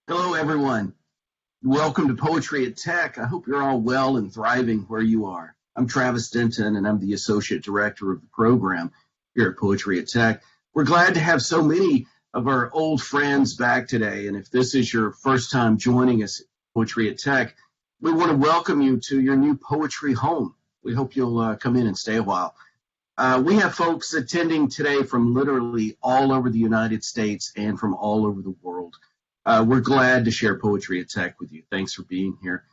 Hello, everyone. Welcome to Poetry at Tech. I hope you're all well and thriving where you are. I'm Travis Denton, and I'm the Associate Director of the program here at Poetry at Tech. We're glad to have so many of our old friends back today, and if this is your first time joining us at Poetry at Tech, we want to welcome you to your new poetry home. We hope you'll come in and stay a while. We have folks attending today from literally all over the United States and from all over the world. We're glad to share Poetry at Tech with you. Thanks for being here.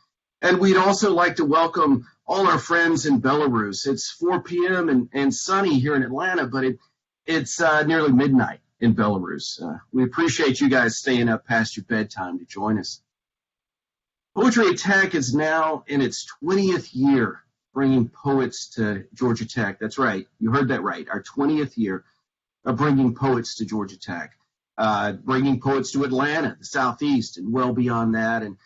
And we'd also like to welcome all our friends in Belarus. It's 4 p.m. and sunny here in Atlanta, but it's nearly midnight in Belarus. We appreciate you guys staying up past your bedtime to join us. Poetry at Tech is now in its 20th year bringing poets to Georgia Tech. That's right. You heard that right. Our 20th year of bringing poets to Georgia Tech. Bringing poets to Atlanta, the Southeast, and well beyond that. And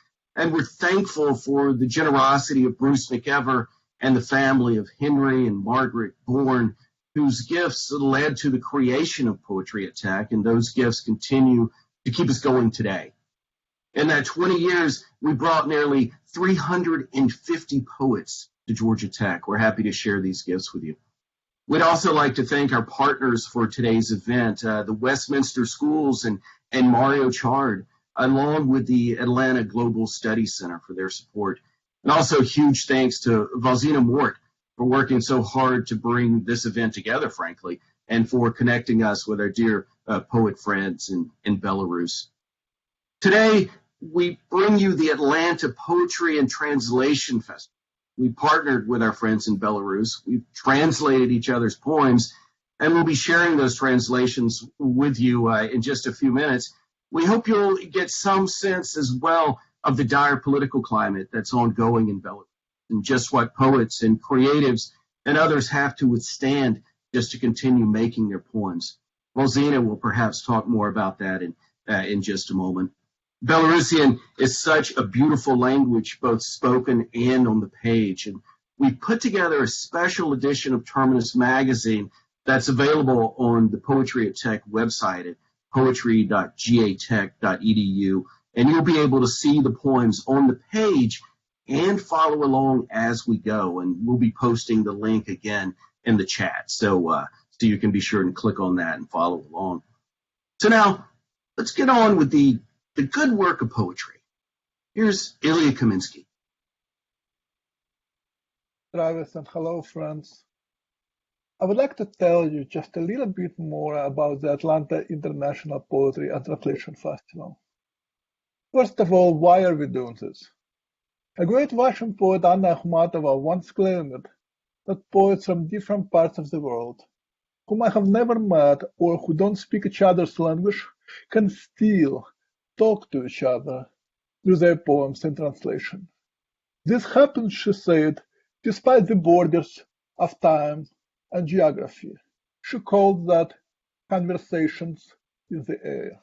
we're thankful for the generosity of Bruce McEver and the family of Henry and Margaret Bourne, whose gifts led to the creation of Poetry at Tech, and those gifts continue to keep us going today. In that 20 years, we brought nearly 350 poets to Georgia Tech. We're happy to share these gifts with you. We'd also like to thank our partners for today's event, the Westminster Schools and Martysevič Chard, along with the Atlanta Global Studies Center for their support. And also huge thanks to Valzhyna Mort for working so hard to bring this event together, frankly, and for connecting us with our dear poet friends in Belarus. Today, we bring you the Atlanta Poetry and Translation Festival. We partnered with our friends in Belarus. We've translated each other's poems, and we'll be sharing those translations with you in just a few minutes. We hope you'll get some sense as well of the dire political climate that's ongoing in Belarus and just what poets and creatives and others have to withstand just to continue making their poems. Valzhyna will perhaps talk more about that in just a moment. Belarusian is such a beautiful language, both spoken and on the page. And we put together a special edition of Terminus magazine that's available on the Poetry at Tech website at poetry.gatech.edu. And you'll be able to see the poems on the page and follow along as we go. And we'll be posting the link again in the chat. So you can be sure and click on that and follow along. So now let's get on with the good work of poetry. Here's Ilya Kaminsky. Travis, and hello, friends. I would like to tell you just a little bit more about the Atlanta International Poetry and Translation Festival. First of all, why are we doing this? A great Russian poet, Anna Akhmatova, once claimed that poets from different parts of the world, whom I have never met or who don't speak each other's language, can still talk to each other through their poems in translation. This happens, she said, despite the borders of time and geography. She called that conversations in the air.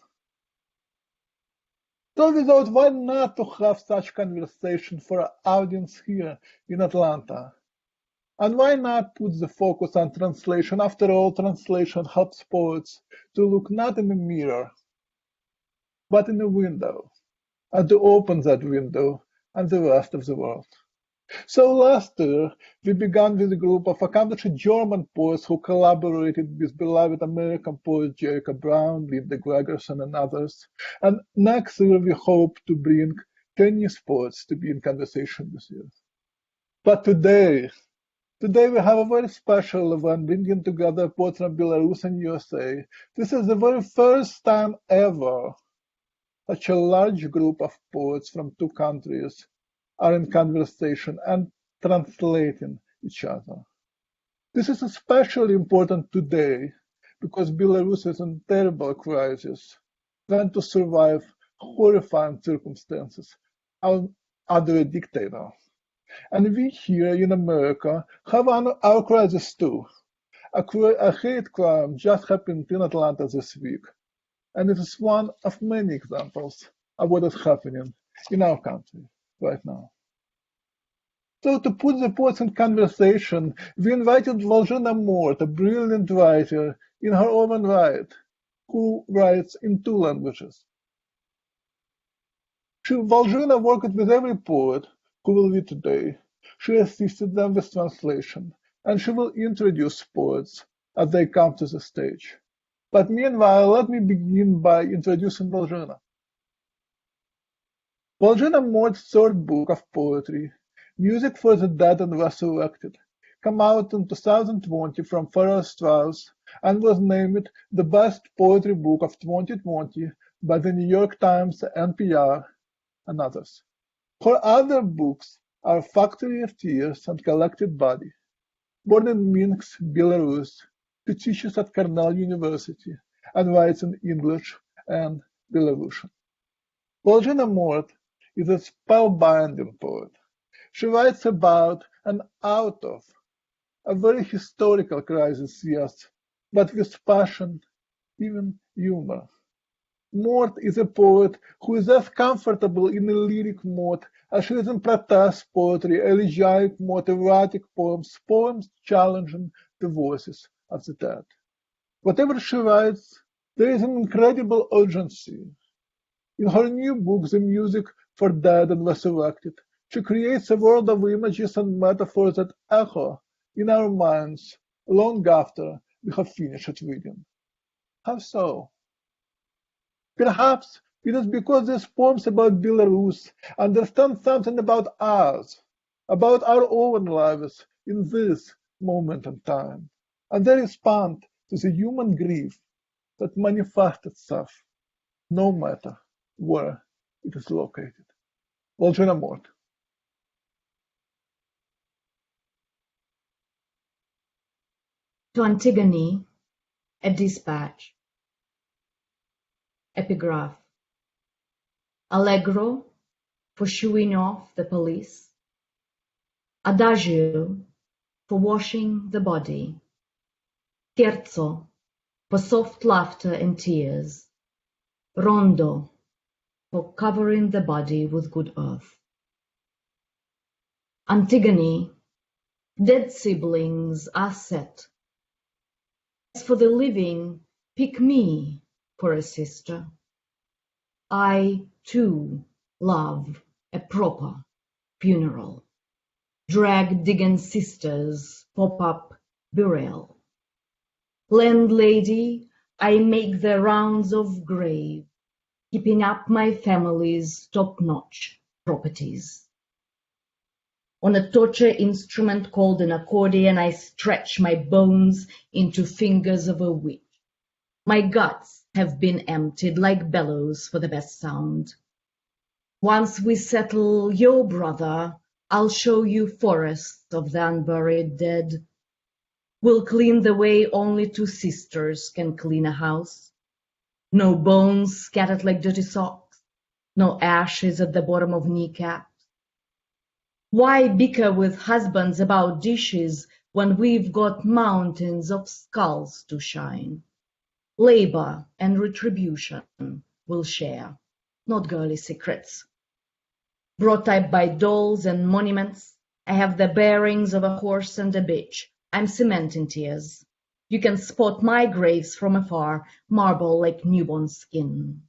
So we thought, why not to have such conversation for our audience here in Atlanta? And why not put the focus on translation? After all, translation helps poets to look not in a mirror, but in a window, and to open that window on the rest of the world. So last year, we began with a group of accomplished German poets who collaborated with beloved American poets Jacob Brown, Linda Gregerson, and others. And next year, we hope to bring Chinese poets to be in conversation with you. But today we have a very special event bringing together poets from Belarus and USA. This is the very first time ever such a large group of poets from two countries are in conversation and translating each other. This is especially important today because Belarus is in terrible crisis, trying to survive horrifying circumstances under a dictator. And we here in America have our crisis too. A hate crime just happened in Atlanta this week. And it is one of many examples of what is happening in our country right now. So to put the poets in conversation, we invited Valzhyna Mort, a brilliant writer in her own right, who writes in two languages. Valzhyna worked with every poet who will read today. She assisted them with translation, and she will introduce poets as they come to the stage. But meanwhile, let me begin by introducing Valzhyna. Valzhyna Mort's third book of poetry, Music for the Dead and Resurrected, came out in 2020 from Farrar Straus and was named the best poetry book of 2020 by the New York Times, NPR, and others. Her other books are Factory of Tears and Collected Body. Born in Minsk, Belarus, she teaches at Cornell University and writes in English and Belarusian. Valzhyna Mort is a spellbinding poet. She writes about and out of a very historical crisis, yes, but with passion, even humor. Mort is a poet who is as comfortable in a lyric mode as she is in protest poetry, elegiac mode, erotic poems, poems challenging the voices of the dead. Whatever she writes, there is an incredible urgency. In her new book, The Music for Dead and Resurrected, she creates a world of images and metaphors that echo in our minds long after we have finished reading. How so? Perhaps it is because these poems about Belarus understand something about us, about our own lives in this moment in time, and they respond to the human grief that manifests itself, no matter where it is located. Valzhyna Mort. To Antigone, a dispatch. Epigraph. Allegro, for shooing off the police. Adagio, for washing the body. Scherzo, for soft laughter and tears. Rondo, for covering the body with good earth. Antigone, dead siblings are set. As for the living, pick me for a sister. I, too, love a proper funeral. Drag digging sisters, pop up burial. Landlady, I make the rounds of grave, keeping up my family's top-notch properties. On a torture instrument called an accordion, I stretch my bones into fingers of a witch. My guts have been emptied like bellows for the best sound. Once we settle your brother, I'll show you forests of the unburied dead. We'll clean the way only two sisters can clean a house. No bones scattered like dirty socks, no ashes at the bottom of kneecaps. Why bicker with husbands about dishes when we've got mountains of skulls to shine? Labor and retribution will share, not girly secrets. Brought up by dolls and monuments, I have the bearings of a horse and a bitch. I'm cement in tears. You can spot my graves from afar, marble like newborn skin.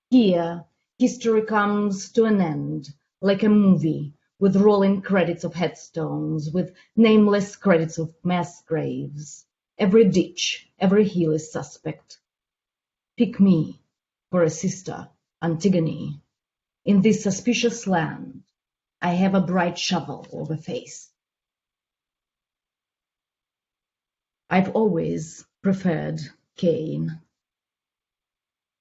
Here, history comes to an end, like a movie, with rolling credits of headstones, with nameless credits of mass graves. Every ditch, every hill is suspect. Pick me for a sister, Antigone. In this suspicious land, I have a bright shovel of a face. I've always preferred Cain.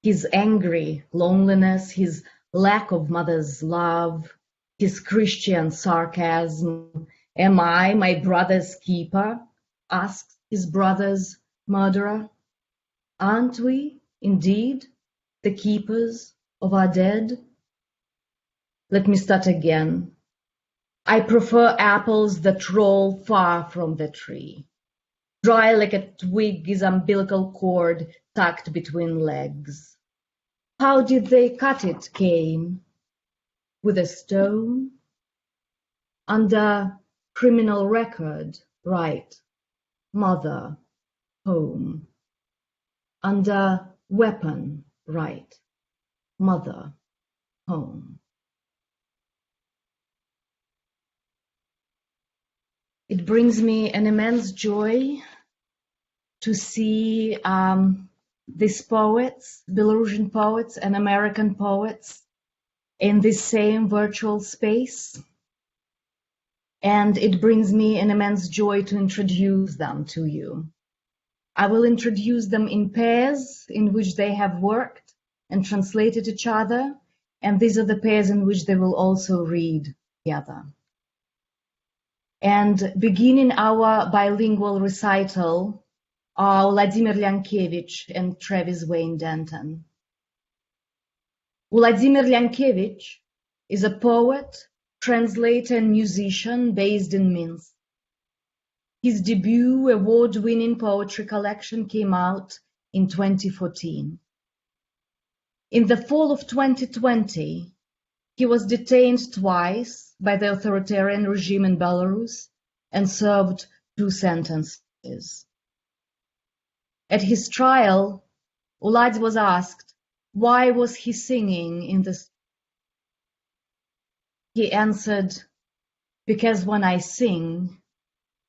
His angry loneliness, his lack of mother's love, his Christian sarcasm. Am I my brother's keeper? Asks his brother's murderer. Aren't we, indeed, the keepers of our dead? Let me start again. I prefer apples that roll far from the tree. Dry like a twig is umbilical cord tucked between legs. How did they cut it, Cain? With a stone? Under criminal record, right, mother, home. Under weapon, right, mother, home. It brings me an immense joy to see these poets, Belarusian poets and American poets, in this same virtual space. And it brings me an immense joy to introduce them to you. I will introduce them in pairs in which they have worked and translated each other, and these are the pairs in which they will also read together. And beginning our bilingual recital are Uladzimir Liankievič and Travis Wayne Denton. Uladzimir Liankievič is a poet, translator, and musician based in Minsk. His debut award-winning poetry collection came out in 2014. In the fall of 2020, he was detained twice by the authoritarian regime in Belarus and served 2 sentences. At his trial, Uladz was asked, why was he singing in the street? He answered, because when I sing,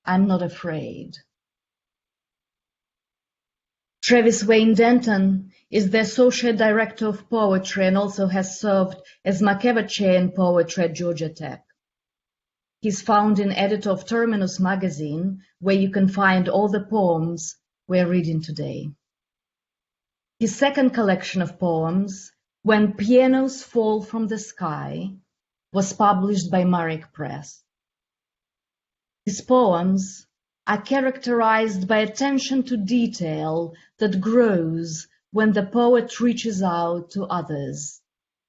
I'm not afraid. Travis Wayne Denton is the Associate Director of Poetry and also has served as McEver Chair in Poetry at Georgia Tech. He's founding editor of Terminus magazine, where you can find all the poems we're reading today. His second collection of poems, When Pianos Fall from the Sky, was published by Marek Press. His poems are characterized by attention to detail that grows when the poet reaches out to others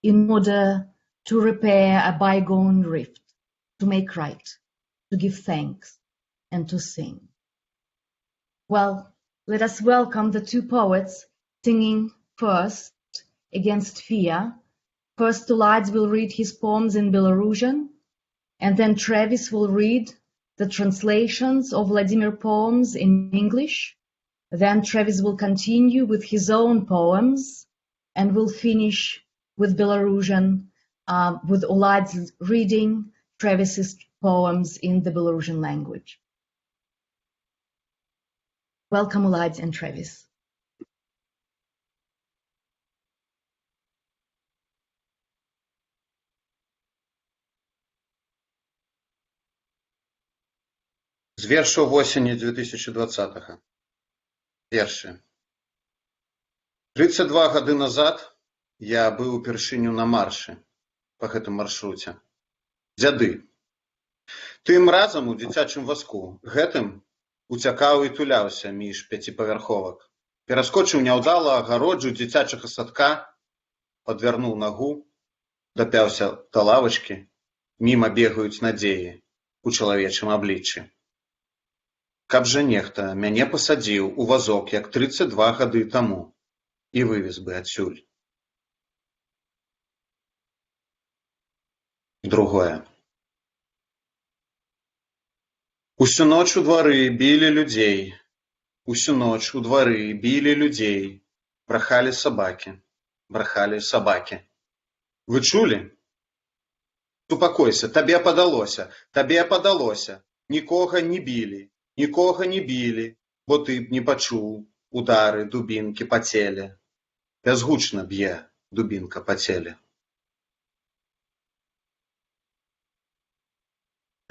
in order to repair a bygone rift, to make right, to give thanks, and to sing. Well, let us welcome the 2 poets singing first Against Fear. First, Uladz will read his poems in Belarusian, and then Travis will read the translations of Vladimir poems in English. Then Travis will continue with his own poems, and will finish with Belarusian, with Uladz reading Travis's poems in the Belarusian language. Welcome, Uladz and Travis. З вершу восені 2020-го. Вершы. 32 гады назад я быў упершыню на маршы па гэтым маршруце. Дзяды. Тым разам у дзіцячым вазку, гэтым уцякаў і туляўся між 5павярховак. Пераскочыў няўдала агароджу дзіцячага садка, падвярнуў нагу, дапяўся да лавачкі, міма бегаюць надзеі у чалавечым абліччы. Каб жа нехта мяне пасадзіў у вазок, як 32 гады таму, і вывез бы адсюль. Другое. Усю ноч у двары білі людзей, усю ноч у двары білі людзей, брахалі сабакі, брахалі сабакі. Вы чулі? Супакойся, табе падалося, нікога не білі. Нікога не білі, бо ты б не пачуў удары дубінкі па целе. Бязгучна б'е дубінка па целе.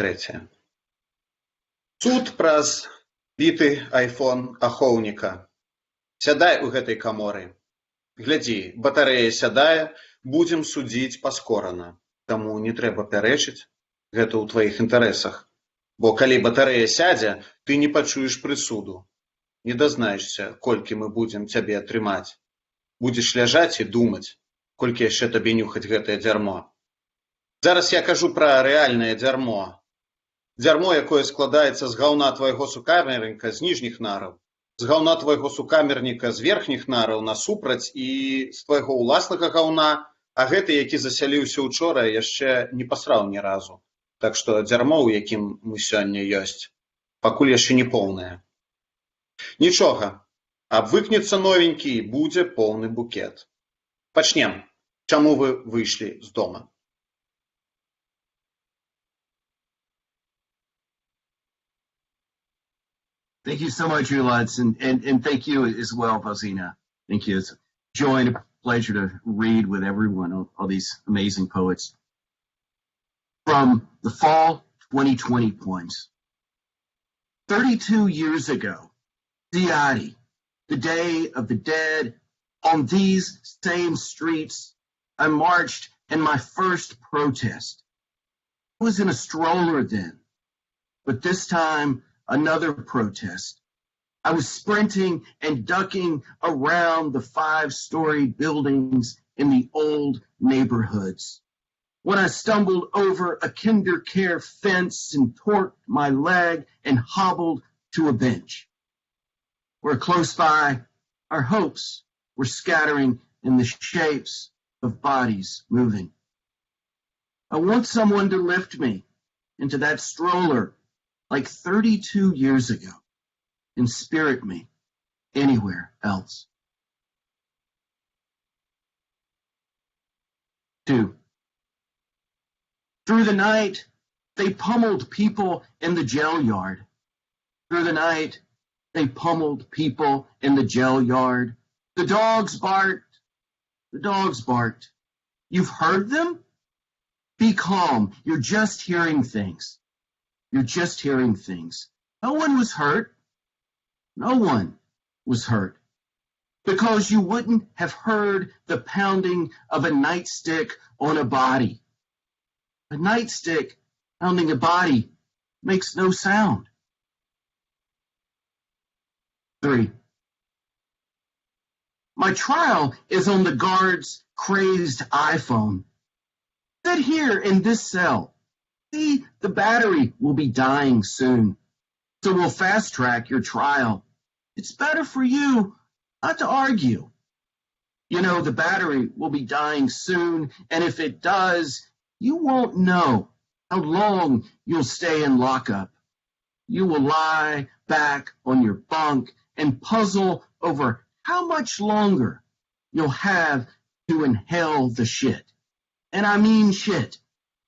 Трэцяе. Суд праз біты айфон ахоўніка. Сядай у гэтай каморы. Глядзі, батарэя сядае, будзем судзіць паскорана. Таму не трэба пярэчыць, гэта ў тваіх інтарэсах. Бо калі батарэя сядзе, ты не пачуеш прысуду. Не дазнаешся, колькі мы будзем цябе трымаць. Будзеш ляжаць і думаць, колькі яшчэ табе нюхаць гэтае дзярмо. Зараз я кажу пра рэальнае дзярмо. Дзярмо, якое складаецца з гаўна твайго сукамерніка з ніжніх нараў, з гаўна твайго сукамерніка з верхніх нараў насупраць і з твайго ўласнага гаўна, а гэты, які засяліўся учора, яшчэ не пасраў ні разу. Так што дзярмо, у якім мы сёння ёсць, пакуль яшчэ не поўнае. Нічога, абвыкнецца новенькі і будзе поўны букет. Пачнем. Чаму вы выйшлі з дома? Thank you so much, Ulad, and thank you as well, Valzhyna. Thank you. It's a joy and a pleasure to read with everyone, all these amazing poets. From the fall 2020 poems. 32 years ago, Ziadi, the Day of the Dead, on these same streets, I marched in my first protest. I was in a stroller then, but this time another protest. I was sprinting and ducking around the 5-story buildings in the old neighborhoods. When I stumbled over a kindercare fence and torqued my leg and hobbled to a bench, where close by our hopes were scattering in the shapes of bodies moving. I want someone to lift me into that stroller like 32 years ago and spirit me anywhere else. 2. Through the night, they pummeled people in the jail yard. Through the night, they pummeled people in the jail yard. The dogs barked. The dogs barked. You've heard them? Be calm. You're just hearing things. You're just hearing things. No one was hurt. No one was hurt. Because you wouldn't have heard the pounding of a nightstick on a body. A nightstick pounding a body makes no sound. 3. My trial is on the guard's crazed iPhone. Sit here in this cell. See, the battery will be dying soon. So we'll fast track your trial. It's better for you not to argue. You know, the battery will be dying soon, and if it does, you won't know how long you'll stay in lockup. You will lie back on your bunk and puzzle over how much longer you'll have to inhale the shit. And I mean shit.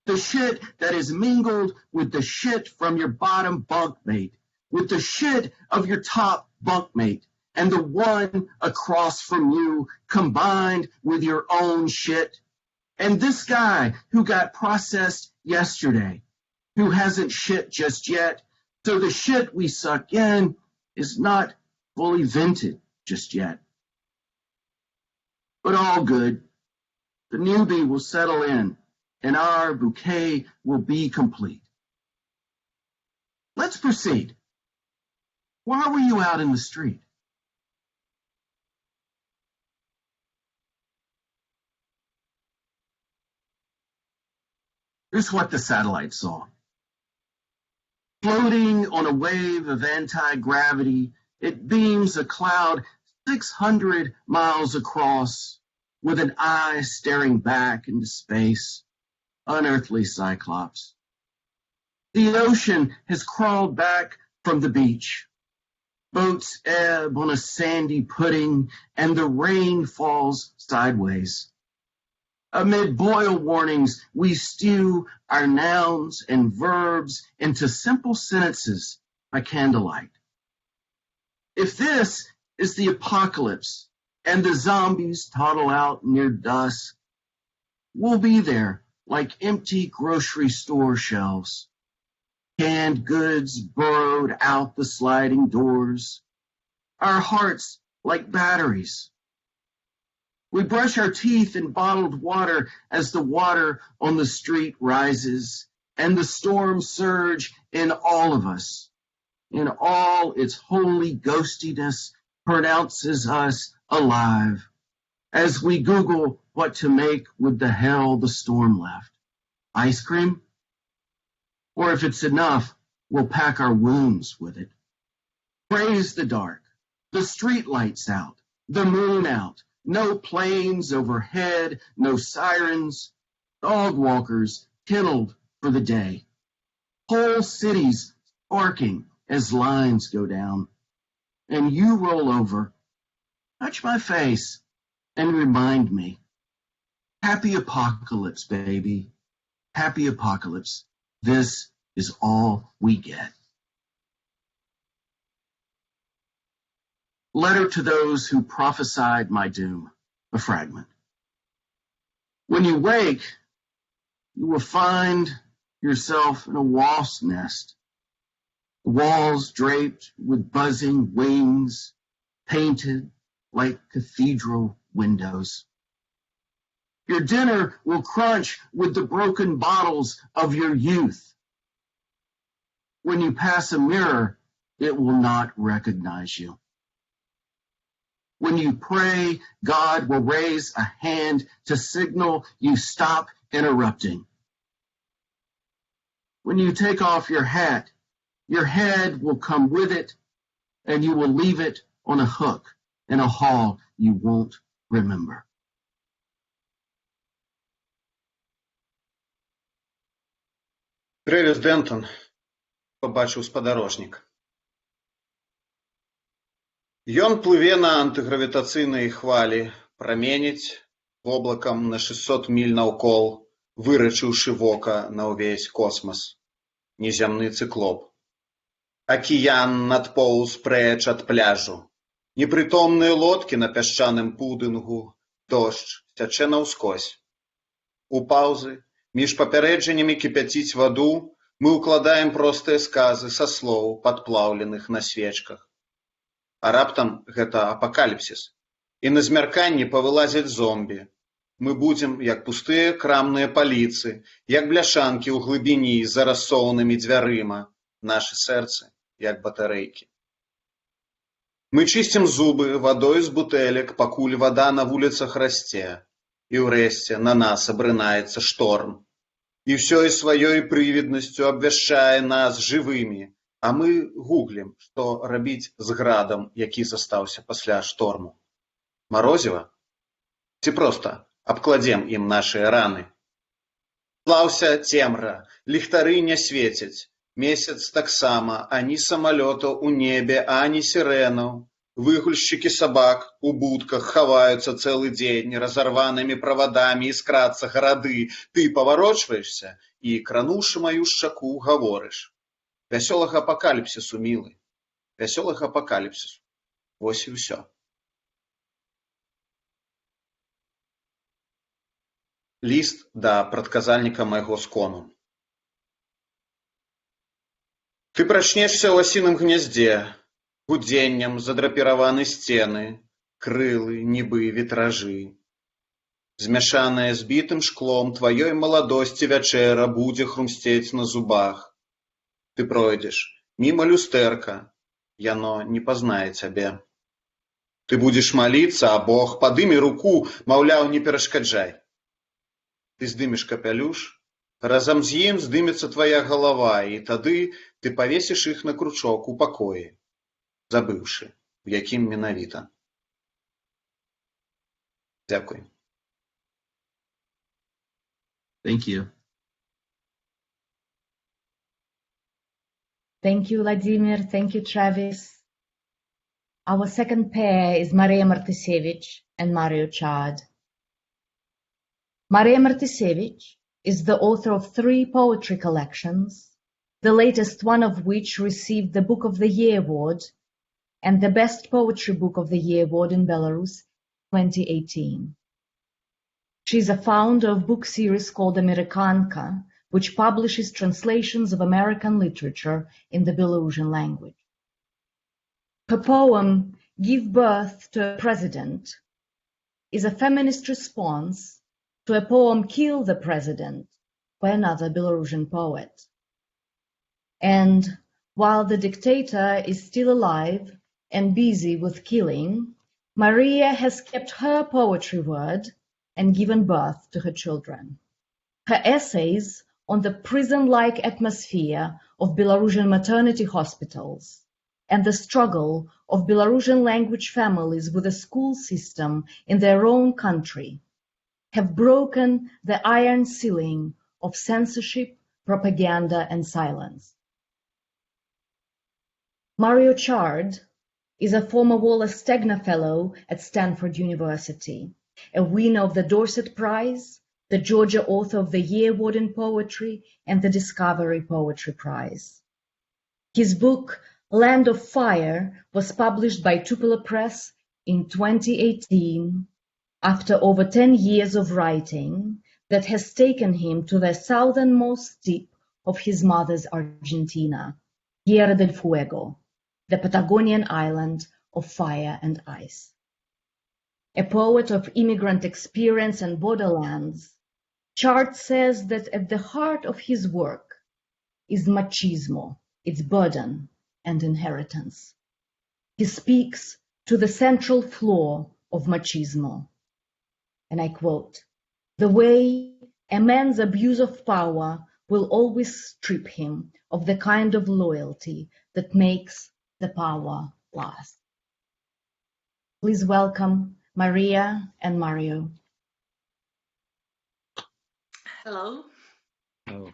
The shit that is mingled with the shit from your bottom bunkmate, with the shit of your top bunkmate, and the one across from you combined with your own shit. And this guy who got processed yesterday, who hasn't shit just yet, so the shit we suck in is not fully vented just yet. But all good. The newbie will settle in, and our bouquet will be complete. Let's proceed. Why were you out in the street? Here's what the satellite saw. Floating on a wave of anti-gravity, it beams a cloud 600 miles across, with an eye staring back into space. Unearthly cyclops. The ocean has crawled back from the beach. Boats ebb on a sandy pudding, and the rain falls sideways. Amid boil warnings, we stew our nouns and verbs into simple sentences by candlelight. If this is the apocalypse and the zombies toddle out near dusk, we'll be there like empty grocery store shelves, canned goods burrowed out the sliding doors, our hearts like batteries. We brush our teeth in bottled water as the water on the street rises, and the storm surge in all of us, in all its holy ghostiness, pronounces us alive, as we Google what to make with the hell the storm left. Ice cream? Or if it's enough, we'll pack our wounds with it. Praise the dark, the street lights out, the moon out, no planes overhead, no sirens, dog walkers kenneled for the day. Whole cities sparking as lines go down. And you roll over, touch my face, and remind me. Happy apocalypse, baby. Happy apocalypse. This is all we get. Letter to those who prophesied my doom, a fragment. When you wake, you will find yourself in a wasp's nest, the walls draped with buzzing wings, painted like cathedral windows. Your dinner will crunch with the broken bottles of your youth. When you pass a mirror, it will not recognize you. When you pray, God will raise a hand to signal you stop interrupting. When you take off your hat, your head will come with it, and you will leave it on a hook in a hall you won't remember. Тревіс Дентон побачыў спадарожнік. Ён плыве на антыгравітацыйнай хвалі, праменіць воблакам на 600 міль наўкол, вырачыўшы вока на ўвесь космас. Незямны цыклоп. Акіян надпоўз прэч ад пляжу. Непрытомныя лодкі на пясчаным пудынгу, дождж цячэ наўскось. У паўзы, між папярэджаннямі кіпяціць ваду, мы ўкладаем простыя сказы са слоў, падплаўленых на свечках. А раптам гэта апакаліпсіс. І на змярканні павылазяць зомбі. Мы будзем, як пустыя крамныя паліцы, як бляшанкі ў глыбіні за рассоўнымі дзвярыма, нашы сэрцы, як батарэйкі. Мы чысцім зубы вадой з бутэлек, пакуль вада на вуліцах расце, і ўрэшце на нас абрынаецца шторм. І ўсёй сваёй прывіднасцю абвяшчае нас жывымі, а мы гуглім, што рабіць з градам, які застаўся пасля шторму. Марозіва? Ці проста абкладзем ім нашыя раны? Слаўся цемра, ліхтары не свецяць, месяц таксама, ані самалётаў у небе, ані сірэнаў. Выгульшчыкі сабак у будках хаваюцца цэлы дзень разарванымі правадамі, іскрацца гарады. Ты паварочваешся і, крануўшы маю шчаку, гаворыш: вясёлага апакаліпсісу, мілы, вясёлага апакаліпсісу. Вось і ўсё. Ліст да прадказальніка майго скону. Ты прачнешся ў асіным гняздзе, гудзеннем задрапіраваны сцены, крылы, нібы вітражы. Змяшаная з бітым шклом тваёй маладосці вячэра будзе хрумсцець на зубах. Ты пройдзеш міма люстэрка, яно не пазнае цябе. Ты будзеш маліцца, а Бог падыме руку, маўляў, не перашкаджай. Ты здымеш капялюш, разам з ім здымецца твая галава, і тады ты павесіш іх на кручок у пакоі, забыўшы, у якім менавіта. Дзякуй. Thank you. Thank you, Uladzimir. Thank you, Travis. Our second pair is Maryja Martysevič and Chard. Maryja Martysevič is the author of 3 poetry collections, the latest one of which received the Book of the Year Award and the Best Poetry Book of the Year Award in Belarus 2018. She is a founder of book series called Amerikanka, which publishes translations of American literature in the Belarusian language. Her poem, Give Birth to a President, is a feminist response to a poem, Kill the President, by another Belarusian poet. And while the dictator is still alive and busy with killing, Maryja has kept her poetry word and given birth to her children. Her essays on the prison-like atmosphere of Belarusian maternity hospitals and the struggle of Belarusian language families with a school system in their own country have broken the iron ceiling of censorship, propaganda, and silence. Mario Chard is a former Wallace Stegner Fellow at Stanford University, a winner of the Dorset Prize, the Georgia Author of the Year Award in Poetry, and the Discovery Poetry Prize. His book, Land of Fire was published by Tupelo Press in 2018 after over 10 years of writing that has taken him to the southernmost tip of his mother's Argentina, Tierra del Fuego, the Patagonian island of fire and ice. A poet of immigrant experience and borderlands, Chard says that at the heart of his work is machismo, its burden and inheritance. He speaks to the central flaw of machismo, and I quote, "The way a man's abuse of power will always strip him of the kind of loyalty that makes the power last." Please welcome Maryja and Mario. Hello. Oh.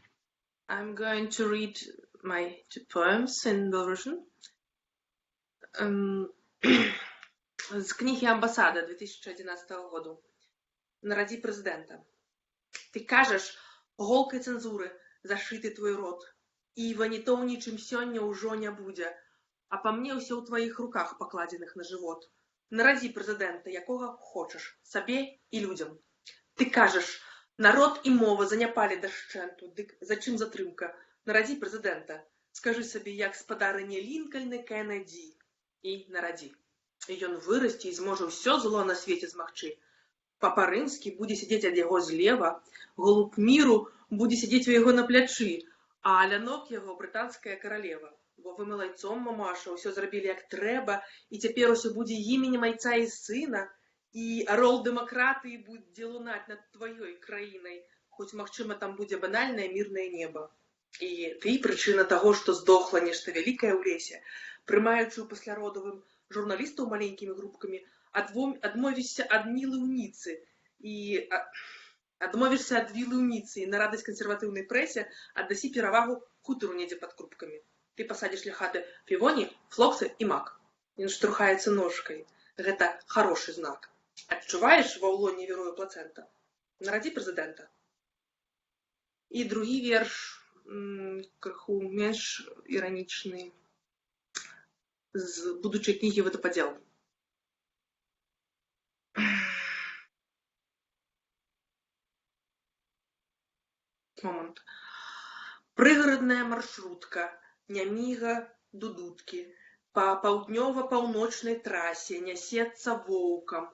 I'm going to read my two poems in Belarusian. З книги «Амбассада» 2011 года. «Народи президента». Ты кажешь, голкай цензуры зашиты твой рот, і ванітоў нічым сёння ўжо не будзе, а па мне ўсё ў тваіх руках пакладзеных на жывот. Нарадзі прэзідэнта, якога хочаш, сабе і людзям. Ты кажаш, народ і мова заняпалі дашчэнту, дык зачым затрымка? Нарадзі прэзідэнта, скажы сабе, як спадарыне Лінкальны Кеннеді, і нарадзі. І ён вырасце і зможа ўсё зло на свеце змагчы. Папа Рымскі будзе сядзець ад яго злева, голуб міру будзе сядзець у яго на плячы, а лянок яго брытанская каралева. Бо вы малайцом, мамаша, ўсё зрабілі як трэба, і цяпер усё будзе іменем айца і сына, і арол дэмакратыі будзе лунаць над тваёй краінай, хоць, магчыма, там будзе банальнае мірнае неба. І ты прычына таго, што здохла нешта вялікае ў лесе, прымаючы ў пасляродавым журналістаў маленькімі групкамі, адмовішся ад мілыўніцы і адмовішся ад вілыўніцы і на радасць кансерватыўнай прэсе аддасі перавагу хутару недзе пад крупкамі. Ты пасадзіш ля хаты півоні, флоксы і мак. Ён штурхаецца ножкай. Гэта хорошы знак. Адчуваеш ва ўлоне вірою плацэнта? Нарадзі прэзідэнта. І другі верш, крыху менш іранічны, з будучай кнігі «Водопадзел». Момент. Прыгарадная маршрутка, няміга дудуткі, па паўднёва-паўночнай трасе нясецца воўкам.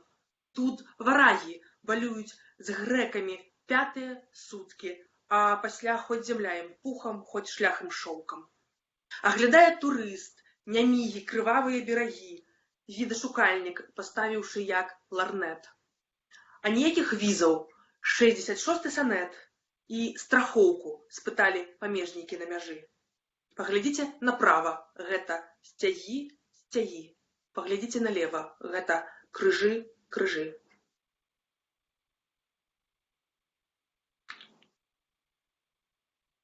Тут варагі валююць з грэкамі 5-е суткі, а пасля хоць зямля ім пухам, хоць шляхам шоўкам. Аглядае турыст, нямігі, крывавыя берагі, відашукальнік, паставіўшы як ларнет. А ніякіх візаў, 66-й санет і страхоўку спыталі памежнікі на мяжы. Паглядзіце направа, гэта сцягі, сцягі. Паглядзіце налева, гэта крыжы, крыжы.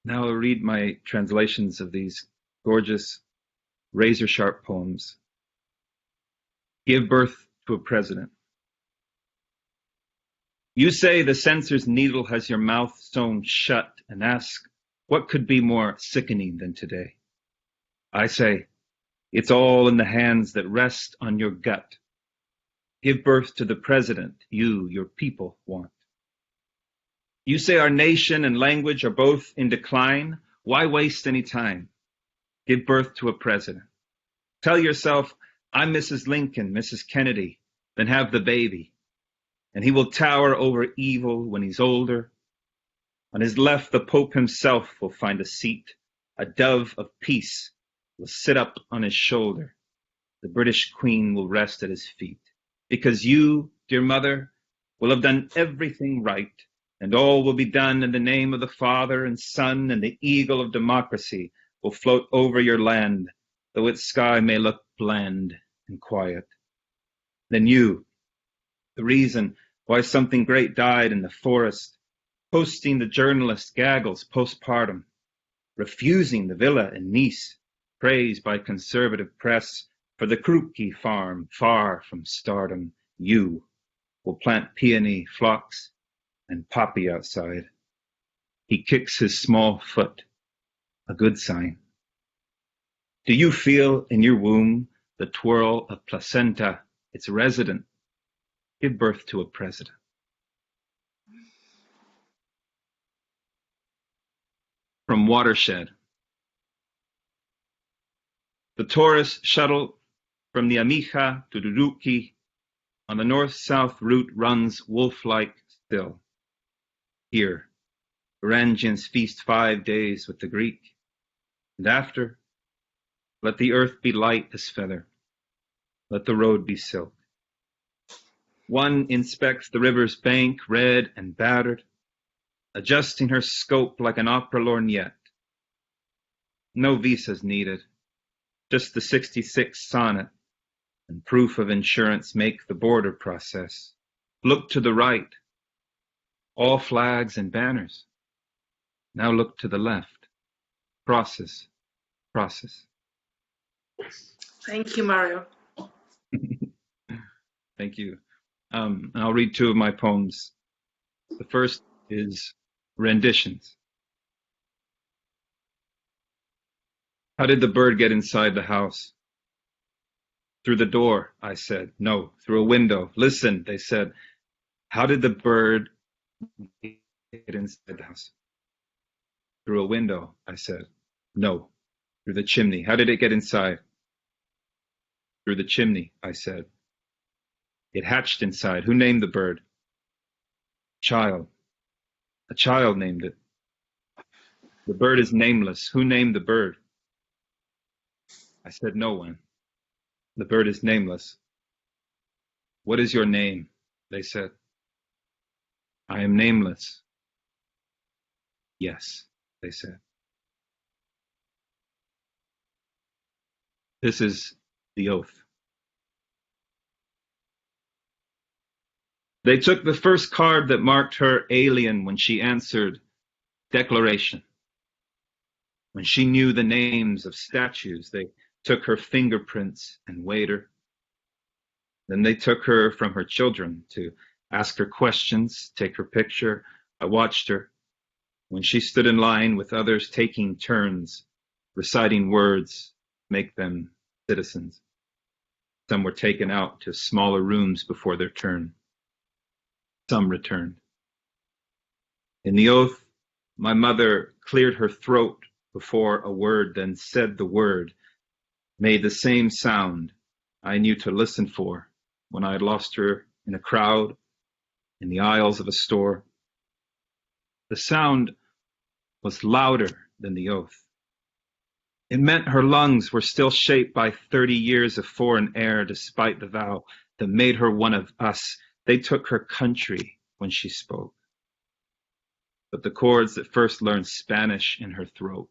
Now I'll read my translations of these gorgeous, razor-sharp poems. Give birth to a president. You say the censor's needle has your mouth sewn shut and ask, what could be more sickening than today? I say, it's all in the hands that rest on your gut. Give birth to the president you, your people, want. You say our nation and language are both in decline. Why waste any time? Give birth to a president. Tell yourself, I'm Mrs. Lincoln, Mrs. Kennedy, then have the baby. And he will tower over evil when he's older. On his left, the Pope himself will find a seat. A dove of peace will sit up on his shoulder. The British Queen will rest at his feet. Because you, dear mother, will have done everything right, and all will be done in the name of the Father and Son, and the eagle of democracy will float over your land, though its sky may look bland and quiet. Then you, the reason why something great died in the forest, posting the journalist gaggles postpartum, refusing the villa in Nice, praised by conservative press for the Krupke farm far from stardom, you will plant peony, phlox, and poppy outside. He kicks his small foot, a good sign. Do you feel in your womb the twirl of placenta, its resident? Give birth to a president. From Watershed. The tourist shuttle from the Amija to Duduki on the north-south route runs wolf-like still. Here, Varangians feast 5 days with the Greek, and after, let the earth be light as feather, let the road be silk. One inspects the river's bank, red and battered, adjusting her scope like an opera lorgnette. No visas needed, just the 66 sonnet and proof of insurance make the border process. Look to the right, all flags and banners. Now look to the left, process, process. Thank you, Mario. Thank you. I'll read 2 of my poems. The first is renditions. How did the bird get inside the house? Through the door, I said. No, through a window. Listen, they said. How did the bird get inside the house? Through a window, I said. No, through the chimney. How did it get inside? Through the chimney, I said. It hatched inside. Who named the bird? Child. A child named it. The bird is nameless. Who named the bird? I said, no one. The bird is nameless. What is your name? They said. I am nameless. Yes, they said. This is the oath. They took the first card that marked her alien when she answered declaration. When she knew the names of statues, they took her fingerprints and weighed her. Then they took her from her children to ask her questions, take her picture. I watched her when she stood in line with others taking turns, reciting words, make them citizens. Some were taken out to smaller rooms before their turn. Some returned. In the oath, my mother cleared her throat before a word, then said the word, made the same sound I knew to listen for when I had lost her in a crowd, in the aisles of a store. The sound was louder than the oath. It meant her lungs were still shaped by 30 years of foreign air, despite the vow that made her one of us. They took her country when she spoke. But the chords that first learned Spanish in her throat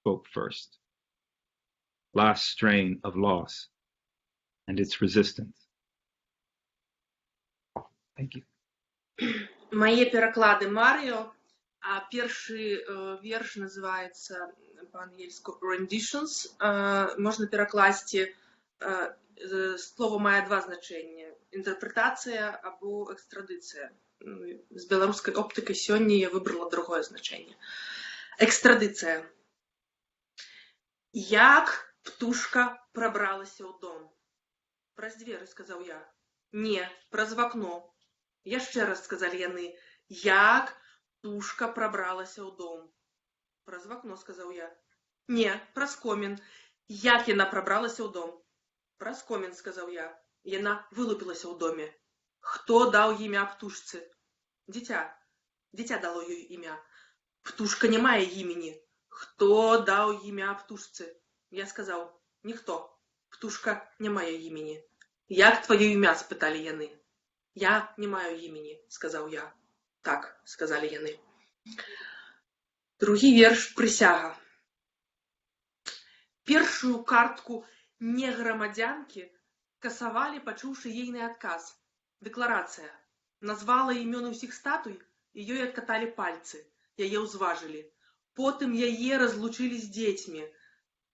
spoke first. Last strain of loss and its resistance. Thank you. Мои пераклады Маріо, а першы верш называецца па-ангельску renditions. Можна перакласці, слово мае 2 значэння: інтэрпрэтацыя або экстрадыцыя. З беларускай оптыкай сёння я выбрала другое значэнне. Экстрадыцыя. Як птушка прабралася ў дом? Праз дзверы, сказаў я. Не, праз вакно. Яшчэ раз сказалі яны. Як птушка прабралася ў дом? Праз вакно, сказаў я. Не, праз комін. Як яна прабралася ў дом? Праз комін, сказаў я. Яна вылупілася ў доме. Хто даў імя птушцы? Дзіця. Дзіця дало ёй імя. Птушка не мае імені. Хто даў імя птушцы? Я сказаў, ніхто. Птушка не мае імені. Як твоё імя? Спыталі яны. Я не маю імені, сказаў я. Так, сказалі яны. Другі верш прысяга. Першую картку неграмадзянкі касавалі, пачуўшы ейны адказ. Дэкларацыя. Назвала імёны ўсіх статуй, і ёй адкаталі пальцы. Яе ўзважылі. Потым яе разлучылі з дзецьмі,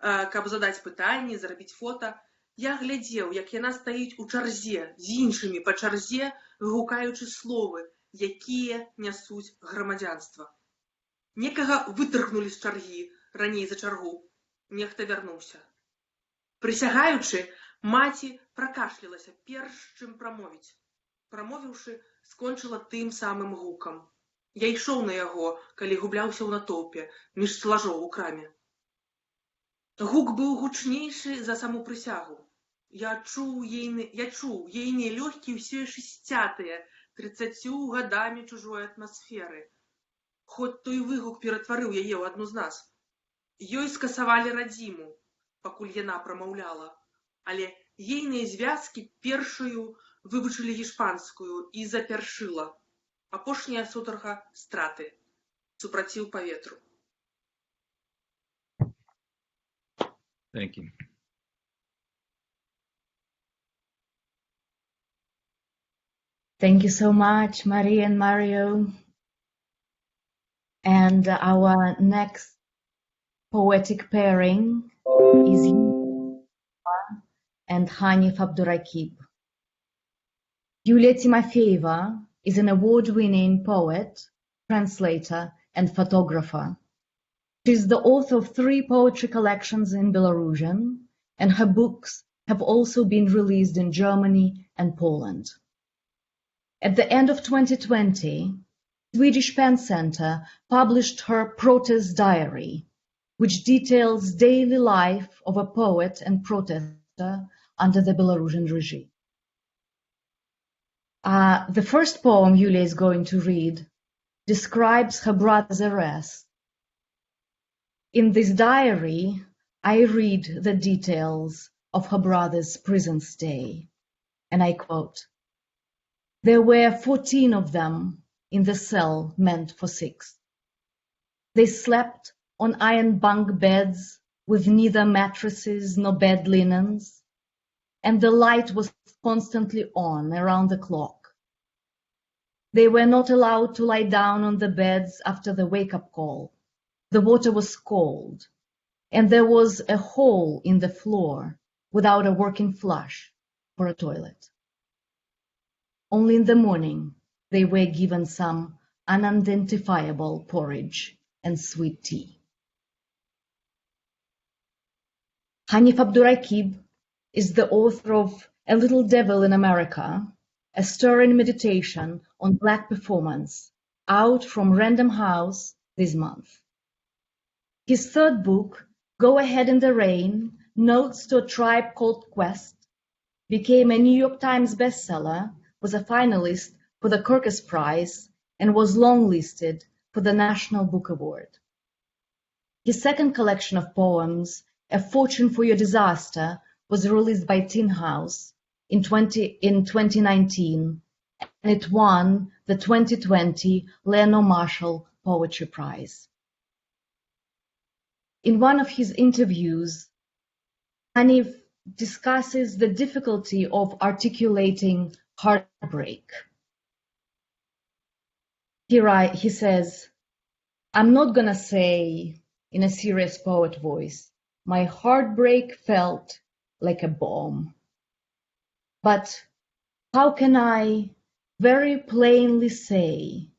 каб задаць пытанні, зрабіць фота. Я глядзеў, як яна стаіць у чарзе з іншымі па чарзе, гукаючы словы, якія нясуць грамадзянства. Некага вытыргнулі з чаргі раней за чаргу. нехта вярнуўся. Прысягаючы, маці пракашлялася перш, чым прамовіць. Прамовіўшы, скончыла тым самым гукам. Я ішоў на яго, калі губляўся ў натоўпе, між стэлажоў у краме. Гук быў гучнейшы за саму прысягу. Я чуў ейныя лёгкія ўсе шысцятыя, 30 гадамі чужой атмасферы. Хоць той выгук ператварыў яе ў адну з нас. Ёй скасавалі радзіму, пакуль яна прамаўляла, але ейныя звязкі першую вывучылі гішпанскую і запяршыла. Апошняя сутарга страты, супраціў паветру. Thank you. Thank you so much, Maryja and Mario. And our next poetic pairing is Ilya and Hanif Abdurraqib. Yulia Cimafiejeva is an award-winning poet, translator, and photographer. She is the author of 3 poetry collections in Belarusian, and her books have also been released in Germany and Poland. At the end of 2020, Swedish Pen Center published her protest diary, which details daily life of a poet and protester under the Belarusian regime. The first poem Yulia is going to read describes her brother's arrest. In this diary, I read the details of her brother's prison stay, and I quote, "There were 14 of them in the cell meant for 6. They slept on iron bunk beds with neither mattresses nor bed linens, and the light was constantly on around the clock. They were not allowed to lie down on the beds after the wake-up call. The water was cold, and there was a hole in the floor without a working flush for a toilet. Only in the morning they were given some unidentifiable porridge and sweet tea." Hanif Abdurraqib is the author of A Little Devil in America, a stirring meditation on Black performance, out from Random House this month. His third book, Go Ahead in the Rain, Notes to a Tribe Called Quest, became a New York Times bestseller, was a finalist for the Kirkus Prize, and was longlisted for the National Book Award. His second collection of poems, A Fortune for Your Disaster, was released by Tin House in 2019, and it won the 2020 Leonard Marshall Poetry Prize. In one of his interviews, Hanif discusses the difficulty of articulating heartbreak. He says, "I'm not gonna say in a serious poet voice, my heartbreak felt like a bomb. But how can I very plainly say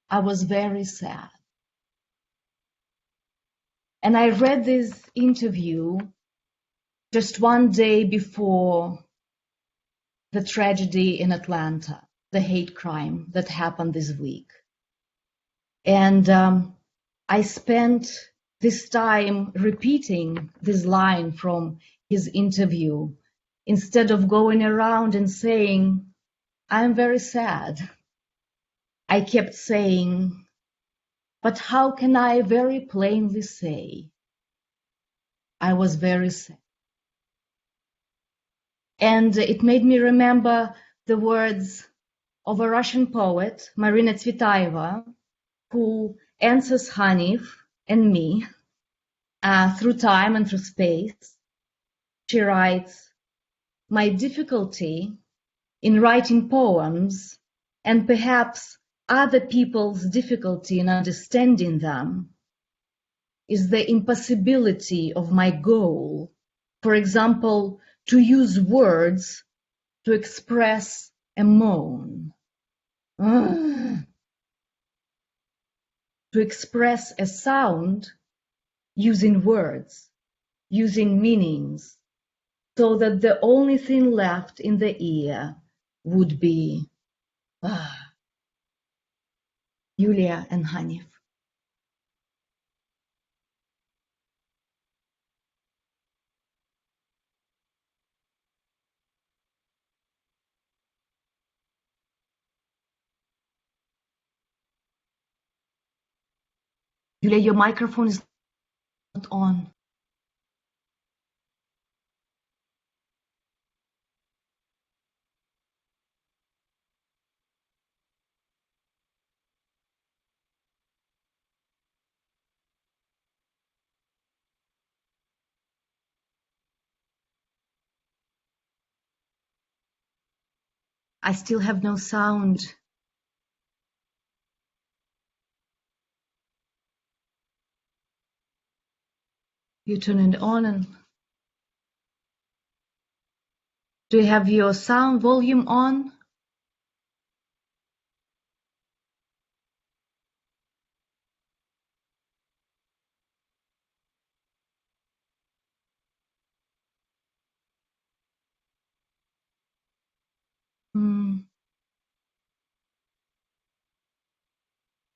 I was very sad?" And I read this interview just one day before the tragedy in Atlanta, the hate crime that happened this week. And I spent this time repeating this line from his interview instead of going around and saying, "I'm very sad." I kept saying, "But how can I very plainly say I was very sad?" And it made me remember the words of a Russian poet, Marina Tsvetaeva, who answers Hanif and me through time and through space. She writes, "My difficulty in writing poems, and perhaps other people's difficulty in understanding them, is the impossibility of my goal, for example, to use words to express a moan, to express a sound using words using meanings, so that the only thing left in the ear would be Yulia and Hanif. Yulia, your microphone is not on. I still have no sound. You turn it on and do you have your sound volume on?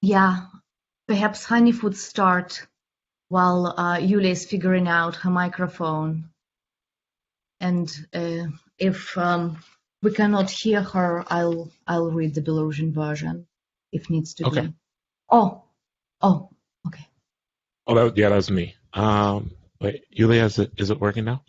Yeah, perhaps Hanif would start while Yulia is figuring out her microphone. And if we cannot hear her, I'll read the Belarusian version if needs to be. Oh, okay. Oh, that was me. Wait, Yulia, is it working now?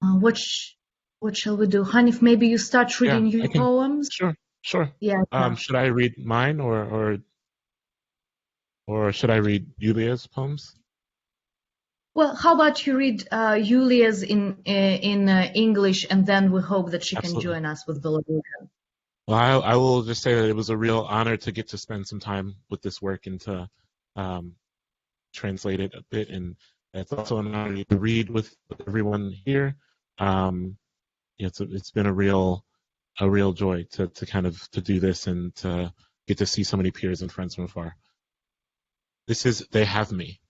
What shall we do? Hanif, maybe you start reading your poems? Sure. Yeah. Should I read mine or should I read Yulia's poems? Well, how about you read Yulia's in English, and then we hope that she can join us with Belarusian. Well, I will just say that it was a real honor to get to spend some time with this work and to translate it a bit, and it's also an honor to read with everyone here. It's been a real joy to kind of to do this and to get to see so many peers and friends from afar. This is They Have Me.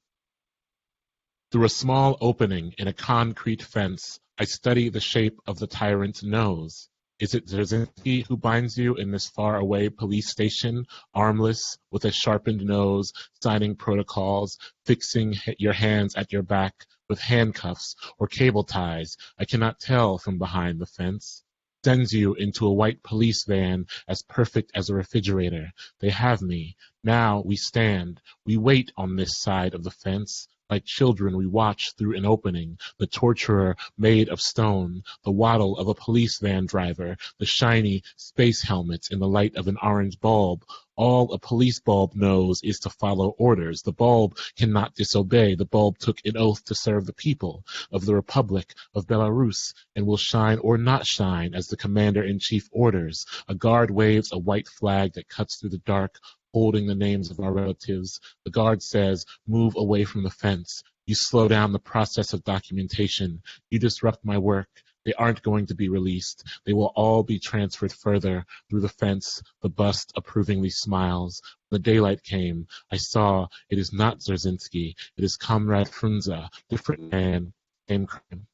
Through a small opening in a concrete fence, I study the shape of the tyrant's nose. Is it Dzerzhinsky who binds you in this far-away police station, armless, with a sharpened nose, signing protocols, fixing your hands at your back with handcuffs or cable ties? I cannot tell from behind the fence. Sends you into a white police van as perfect as a refrigerator. They have me. Now we stand. We wait on this side of the fence. Like children, we watch through an opening, the torturer made of stone, the waddle of a police van driver, the shiny space helmets in the light of an orange bulb. All a police bulb knows is to follow orders. The bulb cannot disobey. The bulb took an oath to serve the people of the Republic of Belarus and will shine or not shine as the commander-in-chief orders. A guard waves a white flag that cuts through the dark, holding the names of our relatives. The guard says, move away from the fence. You slow down the process of documentation. You disrupt my work. They aren't going to be released. They will all be transferred further through the fence. The bust approvingly smiles. When the daylight came, I saw it is not Dzerzhinsky. It is Comrade Frunze, different man, same crime.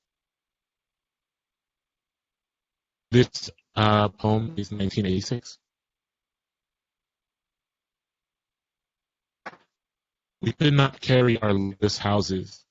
This poem is 1986. We could not carry our leafless houses,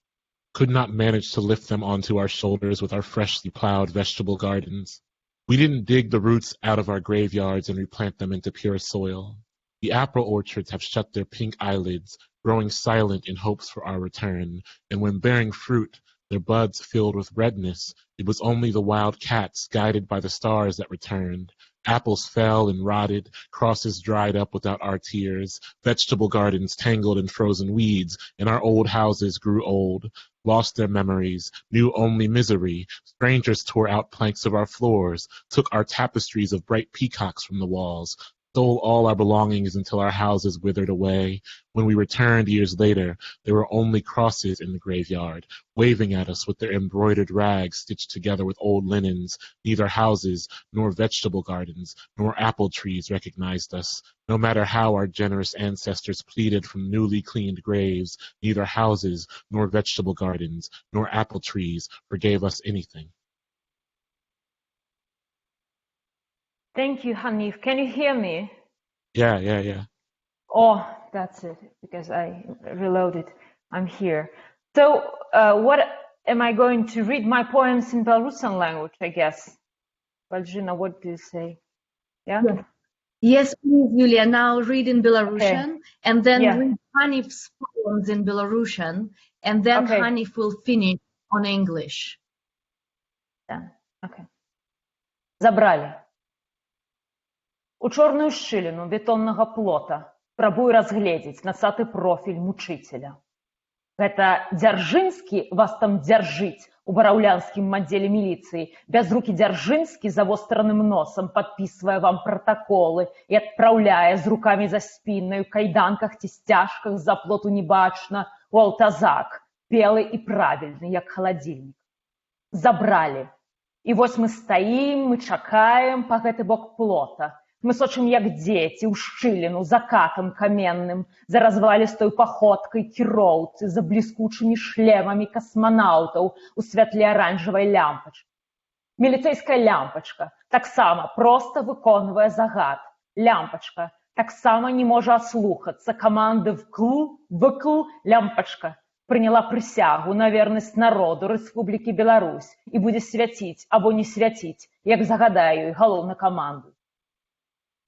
could not manage to lift them onto our shoulders with our freshly plowed vegetable gardens. We didn't dig the roots out of our graveyards and replant them into pure soil. The apple orchards have shut their pink eyelids, growing silent in hopes for our return, and when bearing fruit, their buds filled with redness, it was only the wild cats guided by the stars that returned. Apples fell and rotted, crosses dried up without our tears, vegetable gardens tangled in frozen weeds, and our old houses grew old, lost their memories, knew only misery. Strangers tore out planks of our floors, took our tapestries of bright peacocks from the walls, stole all our belongings until our houses withered away. When we returned years later, there were only crosses in the graveyard, waving at us with their embroidered rags stitched together with old linens. Neither houses, nor vegetable gardens, nor apple trees recognized us. No matter how our generous ancestors pleaded from newly cleaned graves, neither houses, nor vegetable gardens, nor apple trees forgave us anything. Thank you, Hanif. Can you hear me? Yeah. Oh, that's it, because I reloaded. I'm here. So, what am I going to read my poems in Belarusian language, I guess? Valzhyna, what do you say? Yeah? Yes, please, Yulia. Now read in Belarusian, and then read Hanif's poems in Belarusian, and then Hanif will finish on English. Yeah. Okay. Забрали. У чорную шчыліну бетоннага плота прабуй разгледзець нацаты профіль мучыцеля. Гэта Дзяржынскі вас там дзяржыць у бараўлянскім аддзеле міліцыі, бязрукі Дзяржынскі з завостраным носам падпісвае вам пратаколы і адпраўляе з рукамі за спіннай у кайданках ці сцяжках з-за плоту не бачна у алтазак, белы і правільны, як халадзільнік. Забралі. І вось мы стаім, мы чакаем па гэты бок плота. Мы сочым, як дзеці, ў шчыліну, за катам каменным, за развалістой паходкай кіроўцы, за бліскучымі шлемамі касманаўтаў у святле аранжавай лямпачкі. Міліцэйская лямпачка таксама проста выконвае загад. Лямпачка таксама не можа аслухацца каманды «вкл», лямпачка прыняла прысягу на вернасць народу Рэспублікі Беларусь і будзе свяціць або не свяціць, як загадае ёй галоўнакамандуючы.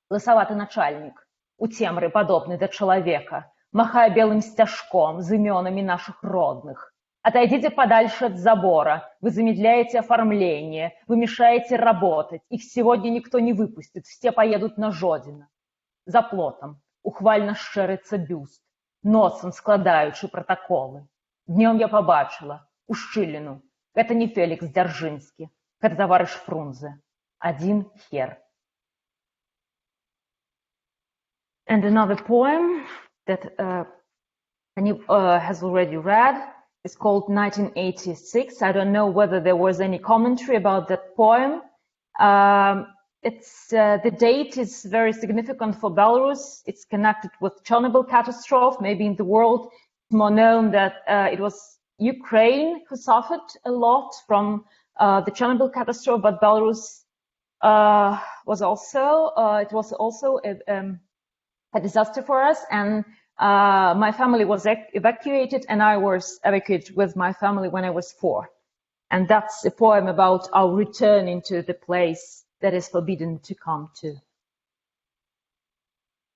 Лысаваты начальнік, у цемры падобны да чалавека, махае белым сцяжком з імёнамі наших родных. Отойдите подальше от забора, вы замедляете оформление, вы мешаете работать, их сегодня никто не выпустит, все поедут на Жодина. За плотом ухвально шчэрыцца бюст, носом складаючы протоколы. Днем я побачила, у шчыліну, это не Феликс Дзяржынскі, это товарищ Фрунзе, один хер. And another poem that Hanif has already read is called 1986. I don't know whether there was any commentary about that poem. The date is very significant for Belarus. It's connected with Chernobyl catastrophe. Maybe in the world it's more known that it was Ukraine who suffered a lot from the Chernobyl catastrophe, but Belarus was also a disaster for us, and my family was evacuated, and I was evacuated with my family when I was 4. And that's a poem about our return into the place that is forbidden to come to.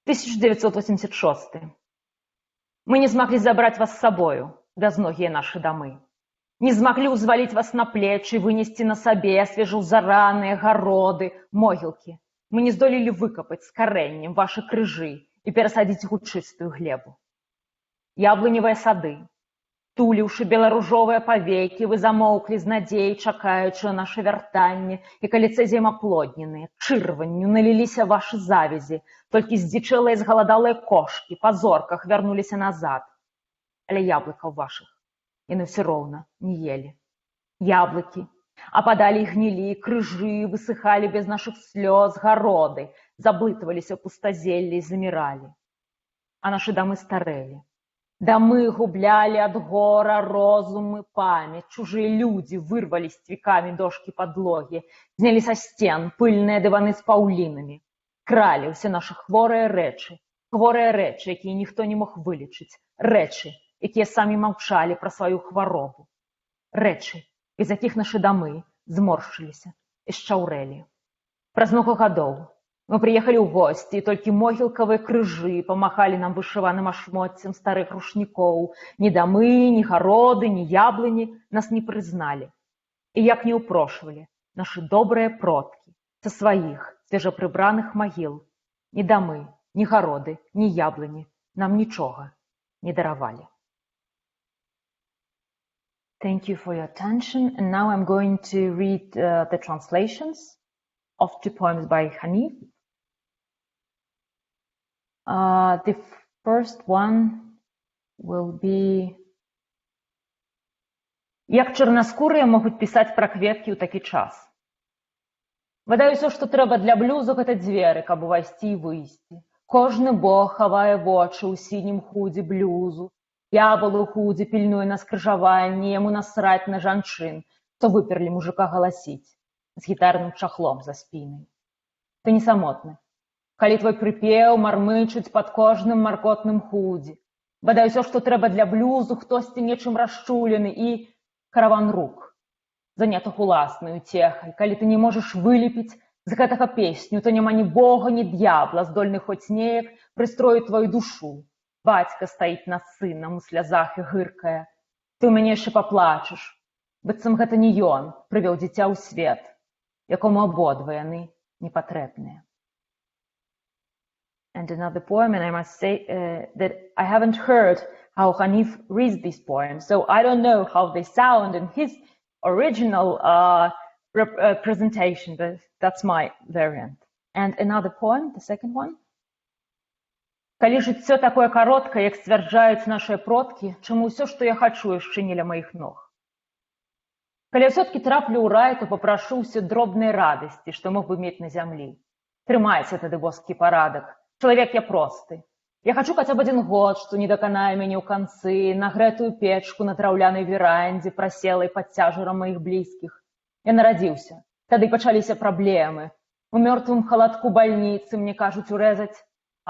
1986. Мы не смогли забрать вас с собою, безногие наши домы. Не смогли узвалить вас на плечи, вынести на себе свежеузаранные городы, могилки. Мы не здолели выкопать с кореннем ваши крыжи и пересадить их у чистую глебу. Яблоневые сады, туліўшы беларужовыя павекі, вы замоўклі з надзеяй, чакаючы на наша вяртанне, і калі цэзіем аплодненыя, чырванню наліліся вашы завязі, толькі здзічэлыя і згаладалыя кошкі па зорках вярнуліся назад. Але яблыкаў вашых яны ўсё роўна не елі. Яблыкі ападалі і гнілі, крыжы высыхалі без нашых слёз, гароды заблытваліся ў пустазеллі і заміралі. А нашы дамы старэлі. Дамы гублялі ад гора розум і памяць. Чужыя людзі вырвалі сцвікамі дошкі падлогі, знялі са сцен пыльныя дываны з паўлінамі, кралі ўсе нашы хворыя рэчы, Хворыя рэчы, якія ніхто не мог вылечыць. Рэчы, якія самі маўчалі пра сваю хваробу. Рэчы, без якіх нашы дамы зморшчыліся і шчаўрэлі. Праз много гадоў мы прыехалі ў госці, і толькі могілкавыя крыжы памахалі нам вышываным ашмотцем старых рушнікоў. Ні дамы, ні гароды, ні яблыні нас не прызналі. І як не ўпрошвалі нашы добрыя продкі са сваіх свежапрыбраных магіл, ні дамы, ні гароды, ні яблыні нам нічога не даравалі. Thank you for your attention. And now I'm going to read the translations of two poems by Hanif. The first one will be «Як чорнаскурыя могуць пісаць пра кветкі ў такі час». Выдаю, ўсё, што трэба для блюзу, гэта дзверы, каб увайсці і выйсці. Кожны бог хавае вочы ў сінім худзе блюзу. Д'ябал у худзе пільнуе на скрыжаванні, яму насраць на жанчын, то выперлі мужика галасіць з гітарным чахлом за спінай. Ты не самотны. Калі твой прыпеў мармычыць пад кожным маркотным худзе. Бадай, усё, што трэба для блюзу, хтосьці нечым расчулены і караван рук, занятых уласнай уцехай. Калі ты не можаш вылепіць з гэтага песню, то няма ні бога, ні д'ябла, здольны хоць неяк прыстроіць твою душу. Бацька стаіць над сынам у слязах і гыркае. Ты ў мяне яшчэ паплачаш, быццам гэта не ён прывёў дзіця ў свет, якому абодва яны непатрэбныя. And another poem, and I must say that I haven't heard how Hanif reads these poems, so I don't know how they sound in his original presentation, but that's my variant. And another poem, the second one. Калі жыццё такое кароткае, як сцвярджаюць нашыя продкі, чаму ўсё, што я хачу, яшчэ не ля маіх ног? Калі я ўсё-ткі траплю ў рай, то папрашу ўсе дробныя радасці, што мог бы мець на зямлі. Трымайся тады боскі парадак. Чалавек я просты. Я хачу хаця б 1 год, што не даканае мяне ў канцы, на грэтую печку на драўлянай верандзе, праселай пад цяжарам маіх блізкіх. Я нарадзіўся. Тады пачаліся праблемы. У мёртвым халадку бальніцы мне кажуць урэзаць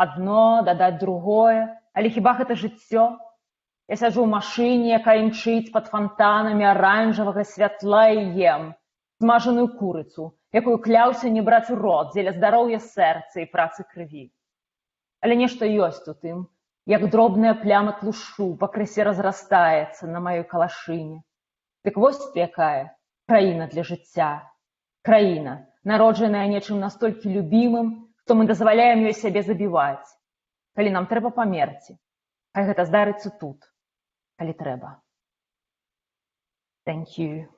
адно, дадаць другое. Але хіба гэта жыццё? Я сяджу ў машыне, якая імчыць пад фантанамі аранжавага святла і ем смажаную курыцу, якую кляўся не браць у рот дзеля здароўя сэрца і працы крыві. Але нешта ёсць у тым, як дробная пляма тлушу пакрысе разрастаецца на маёй калашыне. Дык вось ты якая краіна для жыцця. Краіна, народжаная нечым настолькі любімым, што мы дазваляем ёй сябе забіваць. Калі нам трэба памерці, хай гэта здарыцца тут, калі трэба. Thank you.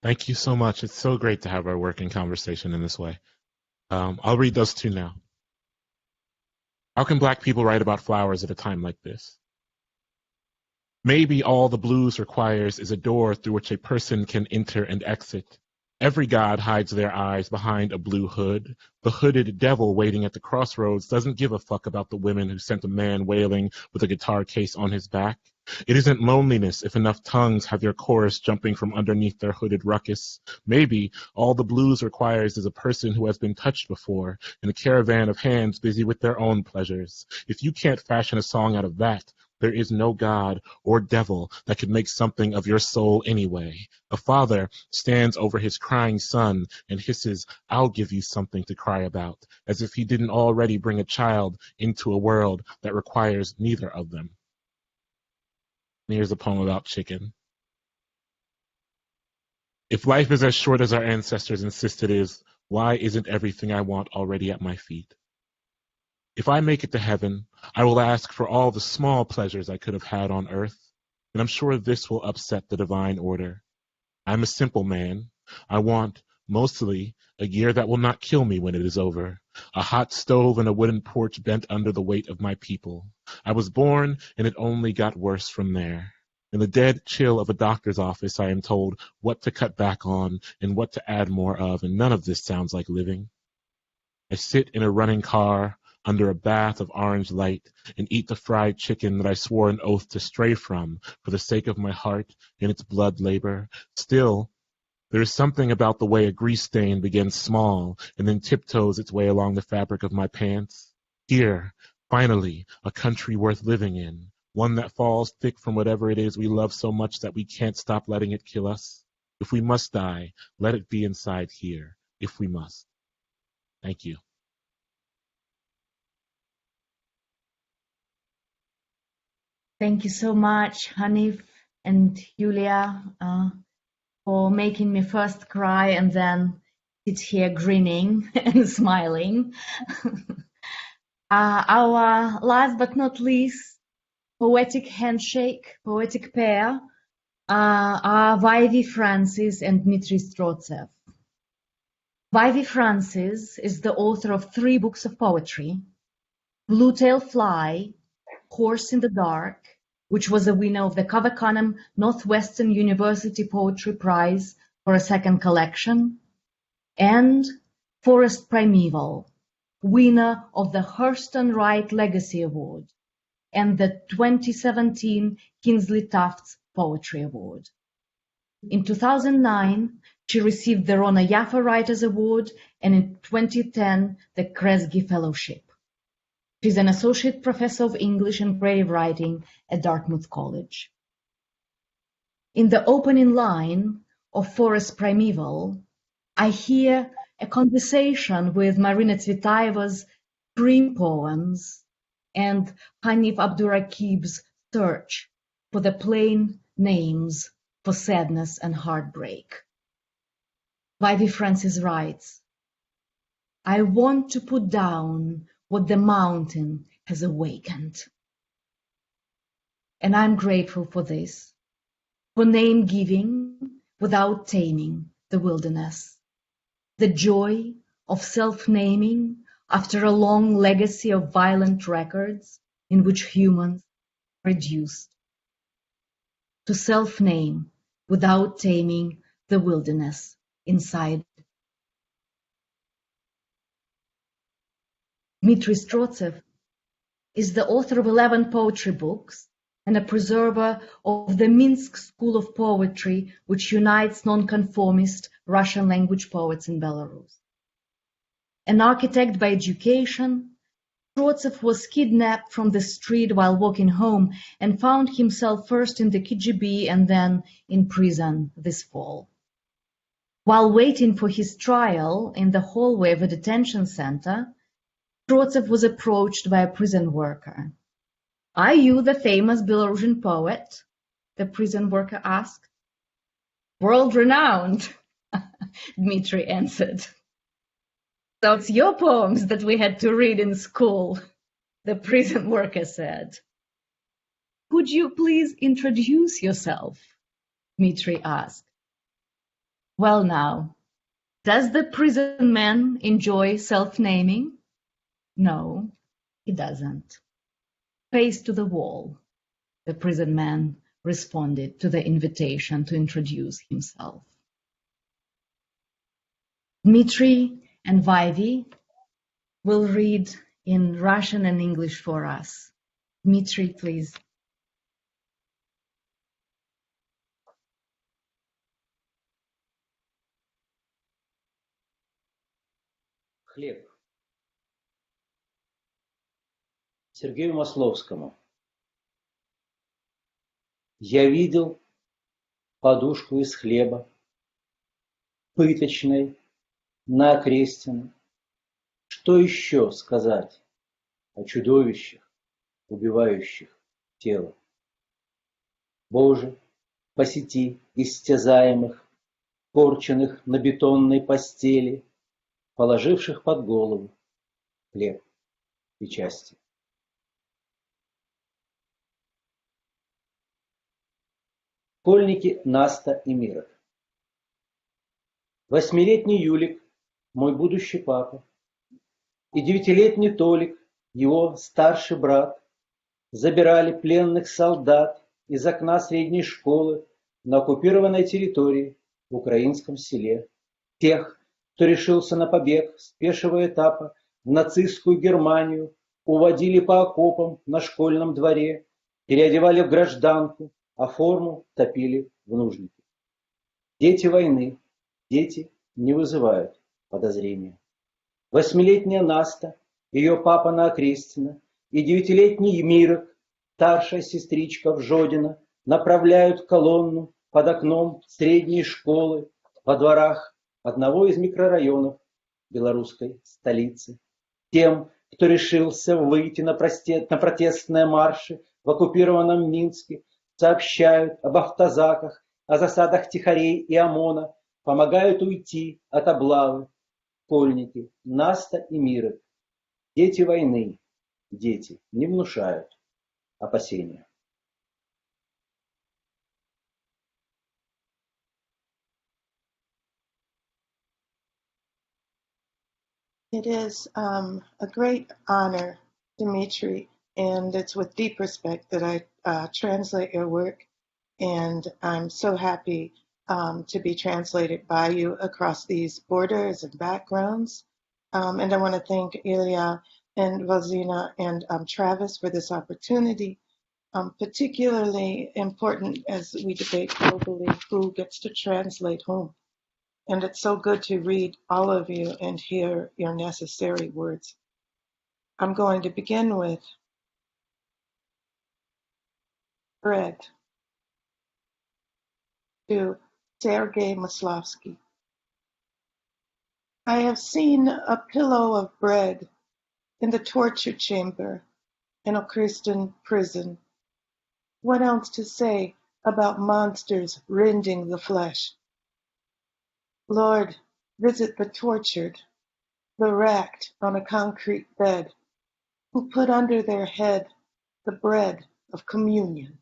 Thank you so much. It's so great to have our working conversation in this way. I'll read those two now. How can Black people write about flowers at a time like this? Maybe all the blues requires is a door through which a person can enter and exit. Every god hides their eyes behind a blue hood. The hooded devil waiting at the crossroads doesn't give a fuck about the women who sent a man wailing with a guitar case on his back. It isn't loneliness if enough tongues have your chorus jumping from underneath their hooded ruckus. Maybe all the blues requires is a person who has been touched before, in a caravan of hands busy with their own pleasures. If you can't fashion a song out of that, there is no god or devil that could make something of your soul anyway. A father stands over his crying son and hisses, "I'll give you something to cry about," as if he didn't already bring a child into a world that requires neither of them. Here's a poem about chicken. If life is as short as our ancestors insist it is, why isn't everything I want already at my feet? If I make it to heaven, I will ask for all the small pleasures I could have had on earth, and I'm sure this will upset the divine order. I'm a simple man. I want, mostly, a year that will not kill me when it is over, a hot stove and a wooden porch bent under the weight of my people. I was born, and it only got worse from there. In the dead chill of a doctor's office, I am told what to cut back on and what to add more of, and none of this sounds like living. I sit in a running car under a bath of orange light and eat the fried chicken that I swore an oath to stray from for the sake of my heart and its blood labor. Still, there is something about the way a grease stain begins small and then tiptoes its way along the fabric of my pants. Here, Finally, a country worth living in, one that falls thick from whatever it is we love so much that we can't stop letting it kill us. If we must die, let it be inside here, if we must. Thank you. Thank you so much, Hanif and Yulia, for making me first cry and then sit here grinning and smiling. Our last but not least poetic handshake, poetic pair are Vievee Francis and Dmitry Strotsev. Vievee Francis is the author of 3 books of poetry: Blue-tailed Fly, Horse in the Dark, which was a winner of the Kavakanem Northwestern University Poetry Prize for a second collection, and Forest Primeval, winner of the Hurston Wright Legacy Award and the 2017 Kingsley Tufts Poetry Award. In 2009, she received the Rona Jaffa Writers Award, and in 2010, the Kresge Fellowship. She's an associate professor of English and creative writing at Dartmouth College. In the opening line of Forest Primeval, I hear a conversation with Marina Tsvetaeva's dream poems and Hanif Abdurraqib's search for the plain names for sadness and heartbreak. Vievee Francis writes, "I want to put down what the mountain has awakened." And I'm grateful for this, for name giving without taming the wilderness, the joy of self-naming after a long legacy of violent records in which humans are reduced. To self-name without taming the wilderness inside. Dmitry Strotsev is the author of 11 poetry books and a preserver of the Minsk School of Poetry, which unites nonconformist Russian language poets in Belarus. An architect by education, Strotsev was kidnapped from the street while walking home and found himself first in the KGB and then in prison this fall. While waiting for his trial in the hallway of a detention center, Strotsev was approached by a prison worker. "Are you the famous Belarusian poet?" the prison worker asked. "World-renowned," Dmitry answered. "So it's your poems that we had to read in school," the prison worker said. "Could you please introduce yourself?" Dmitry asked. "Well now, does the prison man enjoy self-naming?" "No, he doesn't." "Face to the wall," the prison man responded to the invitation to introduce himself. Dmitry and Vievee will read in Russian and English for us. Dmitry, please. Хлеб. Сергею Масловскому. Я видел подушку из хлеба, пыточной, на Окрестино. Что еще сказать о чудовищах, убивающих тело? Боже, посети истязаемых, корченных на бетонной постели, положивших под голову хлеб и части. Школьники Наста и Мира. 8-летний Юлик, мой будущий папа, и 9-летний Толик, его старший брат, забирали пленных солдат из окна средней школы на оккупированной территории в украинском селе. Тех, кто решился на побег с пешего этапа в нацистскую Германию, уводили по окопам на школьном дворе, переодевали в гражданку, а форму топили в нужнике. Дети войны, дети не вызывают подозрения. 8-летняя Наста, ее папа на Окрестино, и 9-летний Мирок, старшая сестричка Вжодина, направляют колонну под окном средней школы во дворах одного из микрорайонов белорусской столицы. Тем, кто решился выйти на протестные марши в оккупированном Минске, сообщают об автозаках, о засадах тихарей и ОМОНа, помогают уйти от облавы. Школьники Наста и Мирок, дети войны, дети не внушают опасения. It is a great honor, Dmitry, and it's with deep respect that I translate your work, and I'm so happy to be translated by you across these borders and backgrounds. And I want to thank Ilya and Valzhyna and Travis for this opportunity, particularly important as we debate globally who gets to translate whom. And it's so good to read all of you and hear your necessary words. I'm going to begin with bread to Sergei Maslovsky. I have seen a pillow of bread in the torture chamber in a Christian prison. What else to say about monsters rending the flesh? Lord, visit the tortured, the racked on a concrete bed, who put under their head the bread of communion.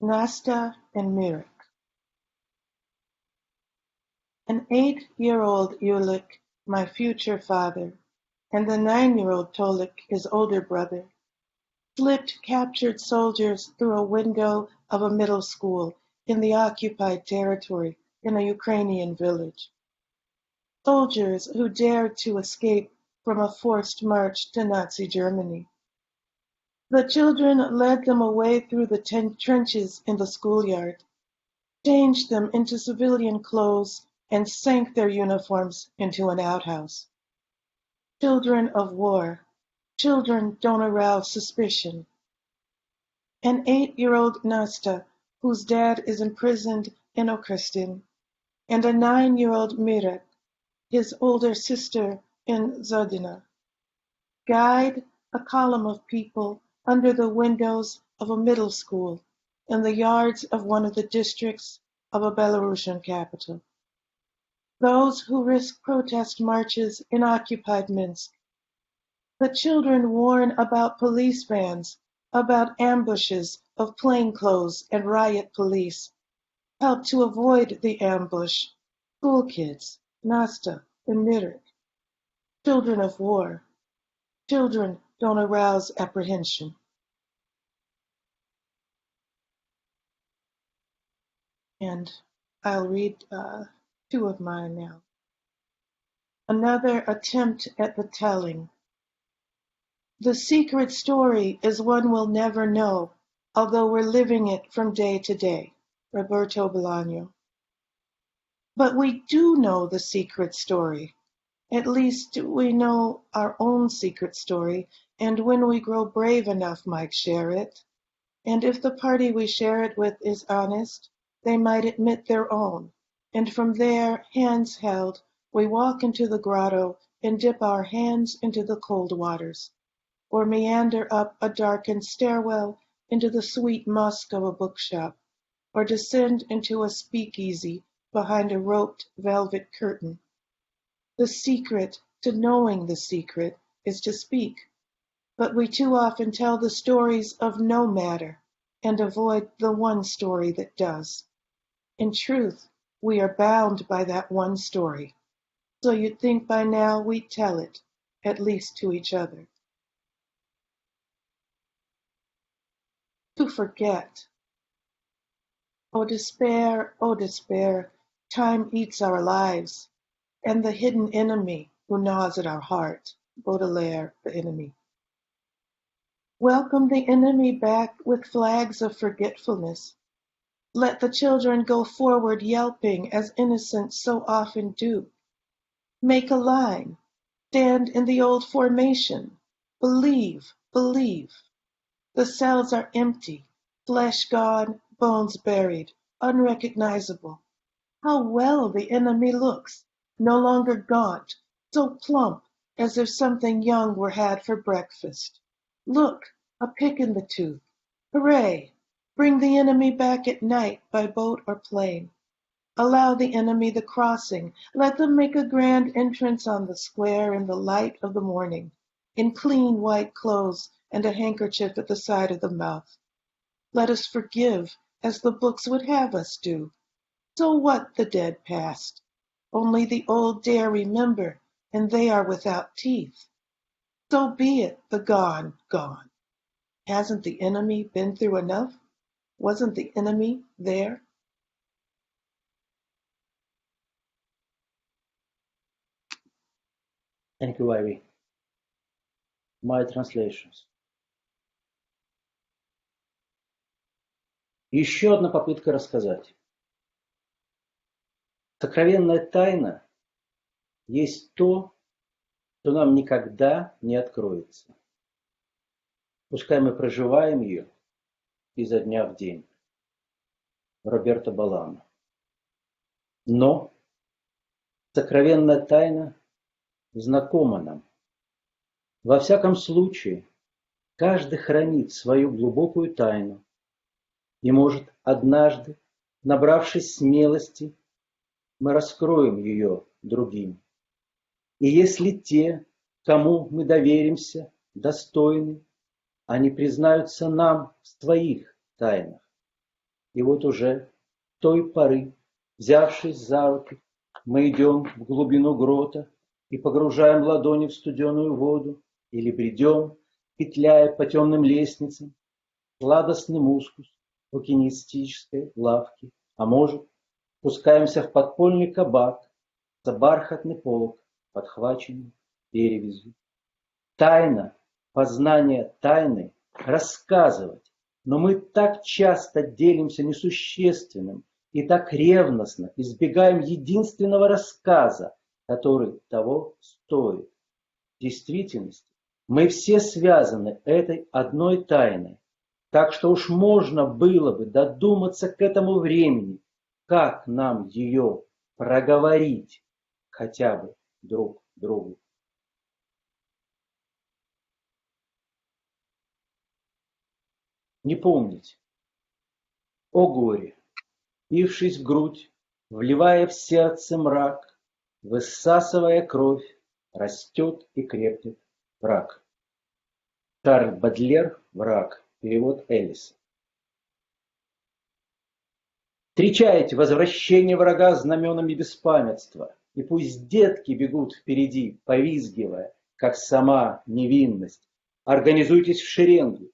Nasta and Mirik. An 8-year-old Ulik, my future father, and the 9-year-old Tolik, his older brother, slipped captured soldiers through a window of a middle school in the occupied territory in a Ukrainian village. Soldiers who dared to escape from a forced march to Nazi Germany. The children led them away through the trenches in the schoolyard, changed them into civilian clothes, and sank their uniforms into an outhouse. Children of war. Children don't arouse suspicion. An 8-year-old Nasta, whose dad is imprisoned in Okrestin, and a 9-year-old Mirek, his older sister in Zodina. Guide a column of people under the windows of a middle school in the yards of one of the districts of a Belarusian capital. Those who risk protest marches in occupied Minsk. The children warn about police vans, about ambushes of plainclothes and riot police. Help to avoid the ambush. School kids, Nasta and Mirik. Children of war. Children don't arouse apprehension. And I'll read 2 of mine now. Another attempt at the telling. The secret story is one we'll never know, although we're living it from day to day. Roberto Bolaño. But we do know the secret story. At least we know our own secret story, and when we grow brave enough might share it. And if the party we share it with is honest, they might admit their own. And from there, hands held, we walk into the grotto and dip our hands into the cold waters, or meander up a darkened stairwell into the sweet musk of a bookshop, or descend into a speakeasy behind a roped velvet curtain. The secret to knowing the secret is to speak, but we too often tell the stories of no matter and avoid the one story that does. In truth, we are bound by that one story, so you'd think by now we'd tell it, at least to each other. To forget. Oh despair, time eats our lives, and the hidden enemy who gnaws at our heart, Baudelaire, The Enemy. Welcome the enemy back with flags of forgetfulness. Let the children go forward yelping as innocents so often do. Make a line. Stand in the old formation. Believe, believe. The cells are empty, flesh gone, bones buried, unrecognizable. How well the enemy looks, no longer gaunt, so plump as if something young were had for breakfast. Look, a pick in the tooth. Hooray! Bring the enemy back at night by boat or plane. Allow the enemy the crossing. Let them make a grand entrance on the square in the light of the morning, in clean white clothes and a handkerchief at the side of the mouth. Let us forgive as the books would have us do. So what the dead past? Only the old dare remember, and they are without teeth. So be it, the gone, gone. Hasn't the enemy been through enough? Wasn't the enemy there? Thank you, Ivy. My translations. Еще одна попытка рассказать. Сокровенная тайна есть то, что нам никогда не откроется. Пускай мы проживаем ее изо дня в день. Роберто Балано. Но сокровенная тайна знакома нам. Во всяком случае, каждый хранит свою глубокую тайну и, может, однажды, набравшись смелости, мы раскроем ее другим. И если те, кому мы доверимся, достойны, они признаются нам в своих тайнах. И вот уже с той поры, взявшись за руки, мы идем в глубину грота и погружаем ладони в студеную воду, или бредем, петляя по темным лестницам, сладостный мускус букинистической лавки, а может, спускаемся в подпольный кабак за бархатный полог, подхваченный перевязью. Тайна, познание тайны, рассказывать, но мы так часто делимся несущественным и так ревностно избегаем единственного рассказа, который того стоит. В действительности мы все связаны этой одной тайной, так что уж можно было бы додуматься к этому времени, как нам ее проговорить хотя бы друг другу. Не помнить. О горе, впившись в грудь, вливая в сердце мрак, высасывая кровь, растет и крепнет враг. Шарль Бадлер «Враг». Перевод Эллиса. Встречайте возвращение врага знаменами беспамятства, и пусть детки бегут впереди, повизгивая, как сама невинность. Организуйтесь в шеренгу,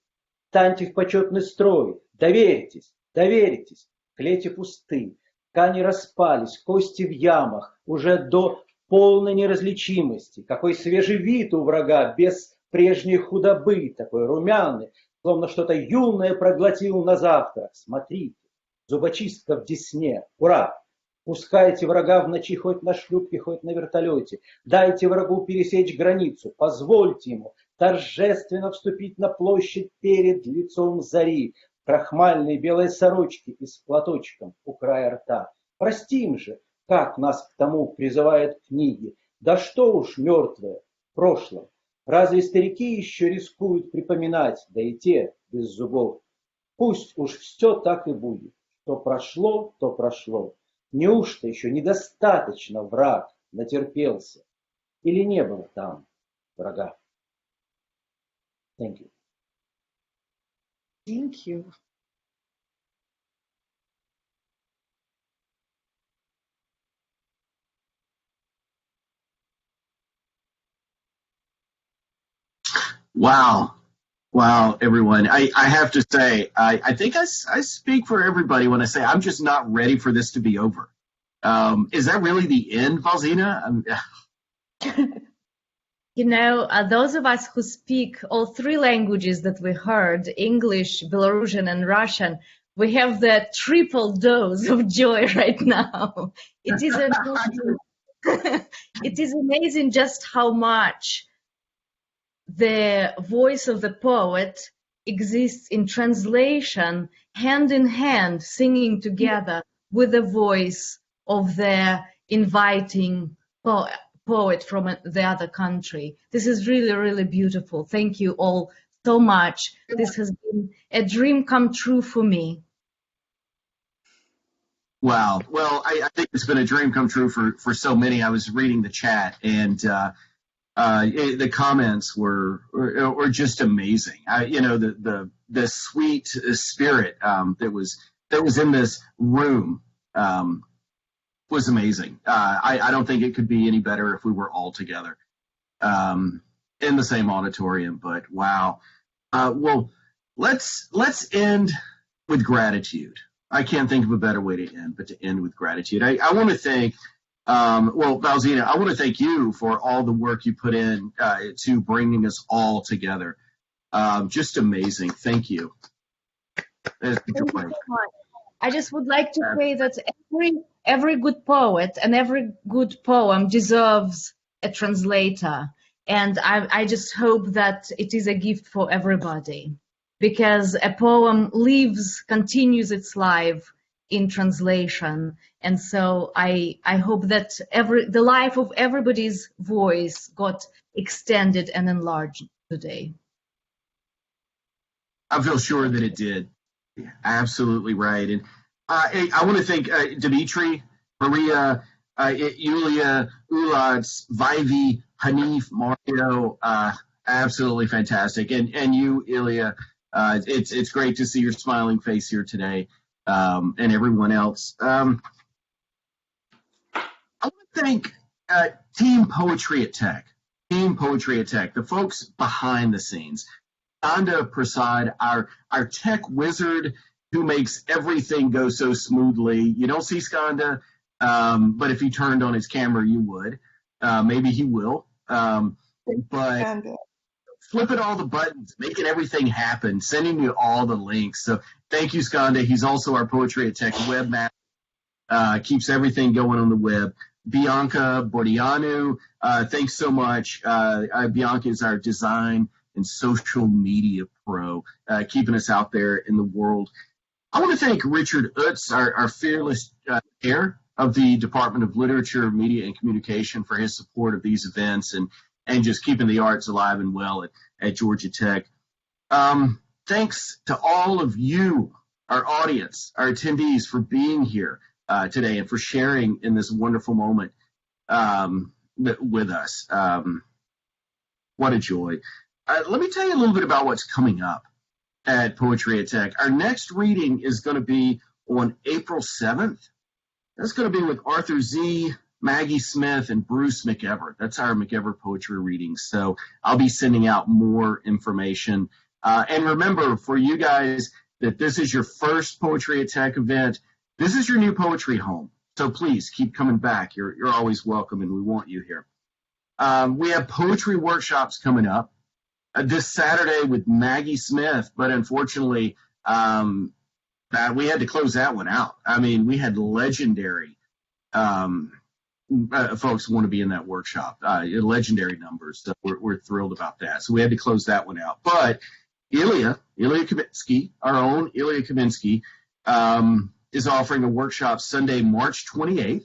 станьте в почетный строй, доверьтесь, доверьтесь, клети пусты, ткани распались, кости в ямах, уже до полной неразличимости. Какой свежий вид у врага, без прежней худобы, такой румяный, словно что-то юное проглотил на завтрак. Смотрите, зубочистка в десне, ура! Пускайте врага в ночи хоть на шлюпке, хоть на вертолете. Дайте врагу пересечь границу, позвольте ему торжественно вступить на площадь перед лицом зари, крахмальные белые сорочки и с платочком у края рта. Простим же, как нас к тому призывают книги. Да что уж мертвое в прошлом. Разве старики еще рискуют припоминать, да и те без зубов? Пусть уж все так и будет. Что прошло, то прошло. Неужто еще недостаточно враг натерпелся? Или не было там врага? Thank you. Thank you. Wow. Wow, everyone. I have to say, I think I speak for everybody when I say I'm just not ready for this to be over. Is that really the end, Valzhyna? You know, those of us who speak all three languages that we heard, English, Belarusian, and Russian, we have the triple dose of joy right now. It is amazing. It is amazing just how much the voice of the poet exists in translation, hand in hand, singing together with the voice of the inviting poet from the other country. This is really, really beautiful. Thank you all so much. This has been a dream come true for me. Wow. Well, I think it's been a dream come true for so many. I was reading the chat, and the comments were just amazing. The sweet spirit that was in this room was amazing. I don't think it could be any better if we were all together in the same auditorium. But wow. Well, let's end with gratitude. I can't think of a better way to end, but to end with gratitude. I want to thank, Valzhyna, I want to thank you for all the work you put in to bringing us all together. Just amazing. Thank you. Thank you so much. I just would like to say that every good poet and every good poem deserves a translator. And I just hope that it is a gift for everybody, because a poem continues its life in translation. And so I hope that the life of everybody's voice got extended and enlarged today. I feel sure that it did. Absolutely right. And I want to thank Dmitry, Maryja, Ilya, Uladzimir, Vievee, Hanif, Maryja, absolutely fantastic. And you, Ilya, it's great to see your smiling face here today, and everyone else. I want to thank Team Poetry at Tech, the folks behind the scenes. Skanda Prasad, our tech wizard who makes everything go so smoothly. You don't see Skanda, but if he turned on his camera, you would. Maybe he will. But flipping all the buttons, making everything happen, sending you all the links. So thank you, Skanda. He's also our Poetry at Tech webmaster. Keeps everything going on the web. Bianca Bordianu, thanks so much. Bianca is our design and social media pro, keeping us out there in the world. I want to thank Richard Utz, our fearless chair of the Department of Literature, Media, and Communication, for his support of these events and just keeping the arts alive and well at Georgia Tech. Thanks to all of you, our audience, our attendees, for being here today and for sharing in this wonderful moment with us. What a joy. Let me tell you a little bit about what's coming up at Poetry at Tech. Our next reading is going to be on April 7th. That's going to be with Arthur Z., Maggie Smith, and Bruce McEver. That's our McEver poetry reading. So I'll be sending out more information. And remember, for you guys, that this is your first Poetry at Tech event. This is your new poetry home. So please keep coming back. You're always welcome, and we want you here. We have poetry workshops coming up this Saturday with Maggie Smith, but unfortunately, we had to close that one out. I mean, we had legendary folks want to be in that workshop, legendary numbers. So we're thrilled about that. So we had to close that one out. But Ilya Kaminsky, our own Ilya Kaminsky, is offering a workshop Sunday, March 28th.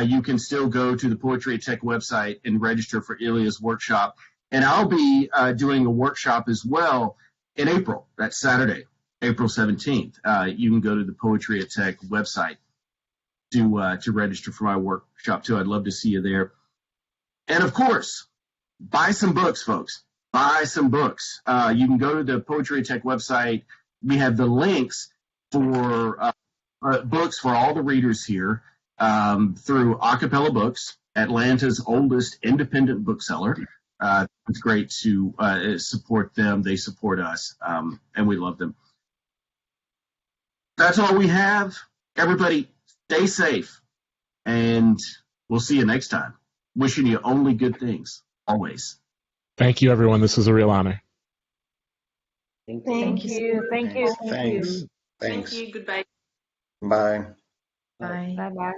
You can still go to the Poetry at Tech website and register for Ilya's workshop. And I'll be doing a workshop as well in April. That's Saturday, April 17th. You can go to the Poetry at Tech website to register for my workshop, too. I'd love to see you there. And, of course, buy some books, folks. Buy some books. You can go to the Poetry at Tech website. We have the links for books for all the readers here through Acapella Books, Atlanta's oldest independent bookseller. It's great to support them. They support us, and we love them. That's all we have. Everybody, stay safe, and we'll see you next time. Wishing you only good things, always. Thank you, everyone. This was a real honor. Thank you. Thanks. Thanks. Thank you. Goodbye. Bye. Bye. Bye-bye.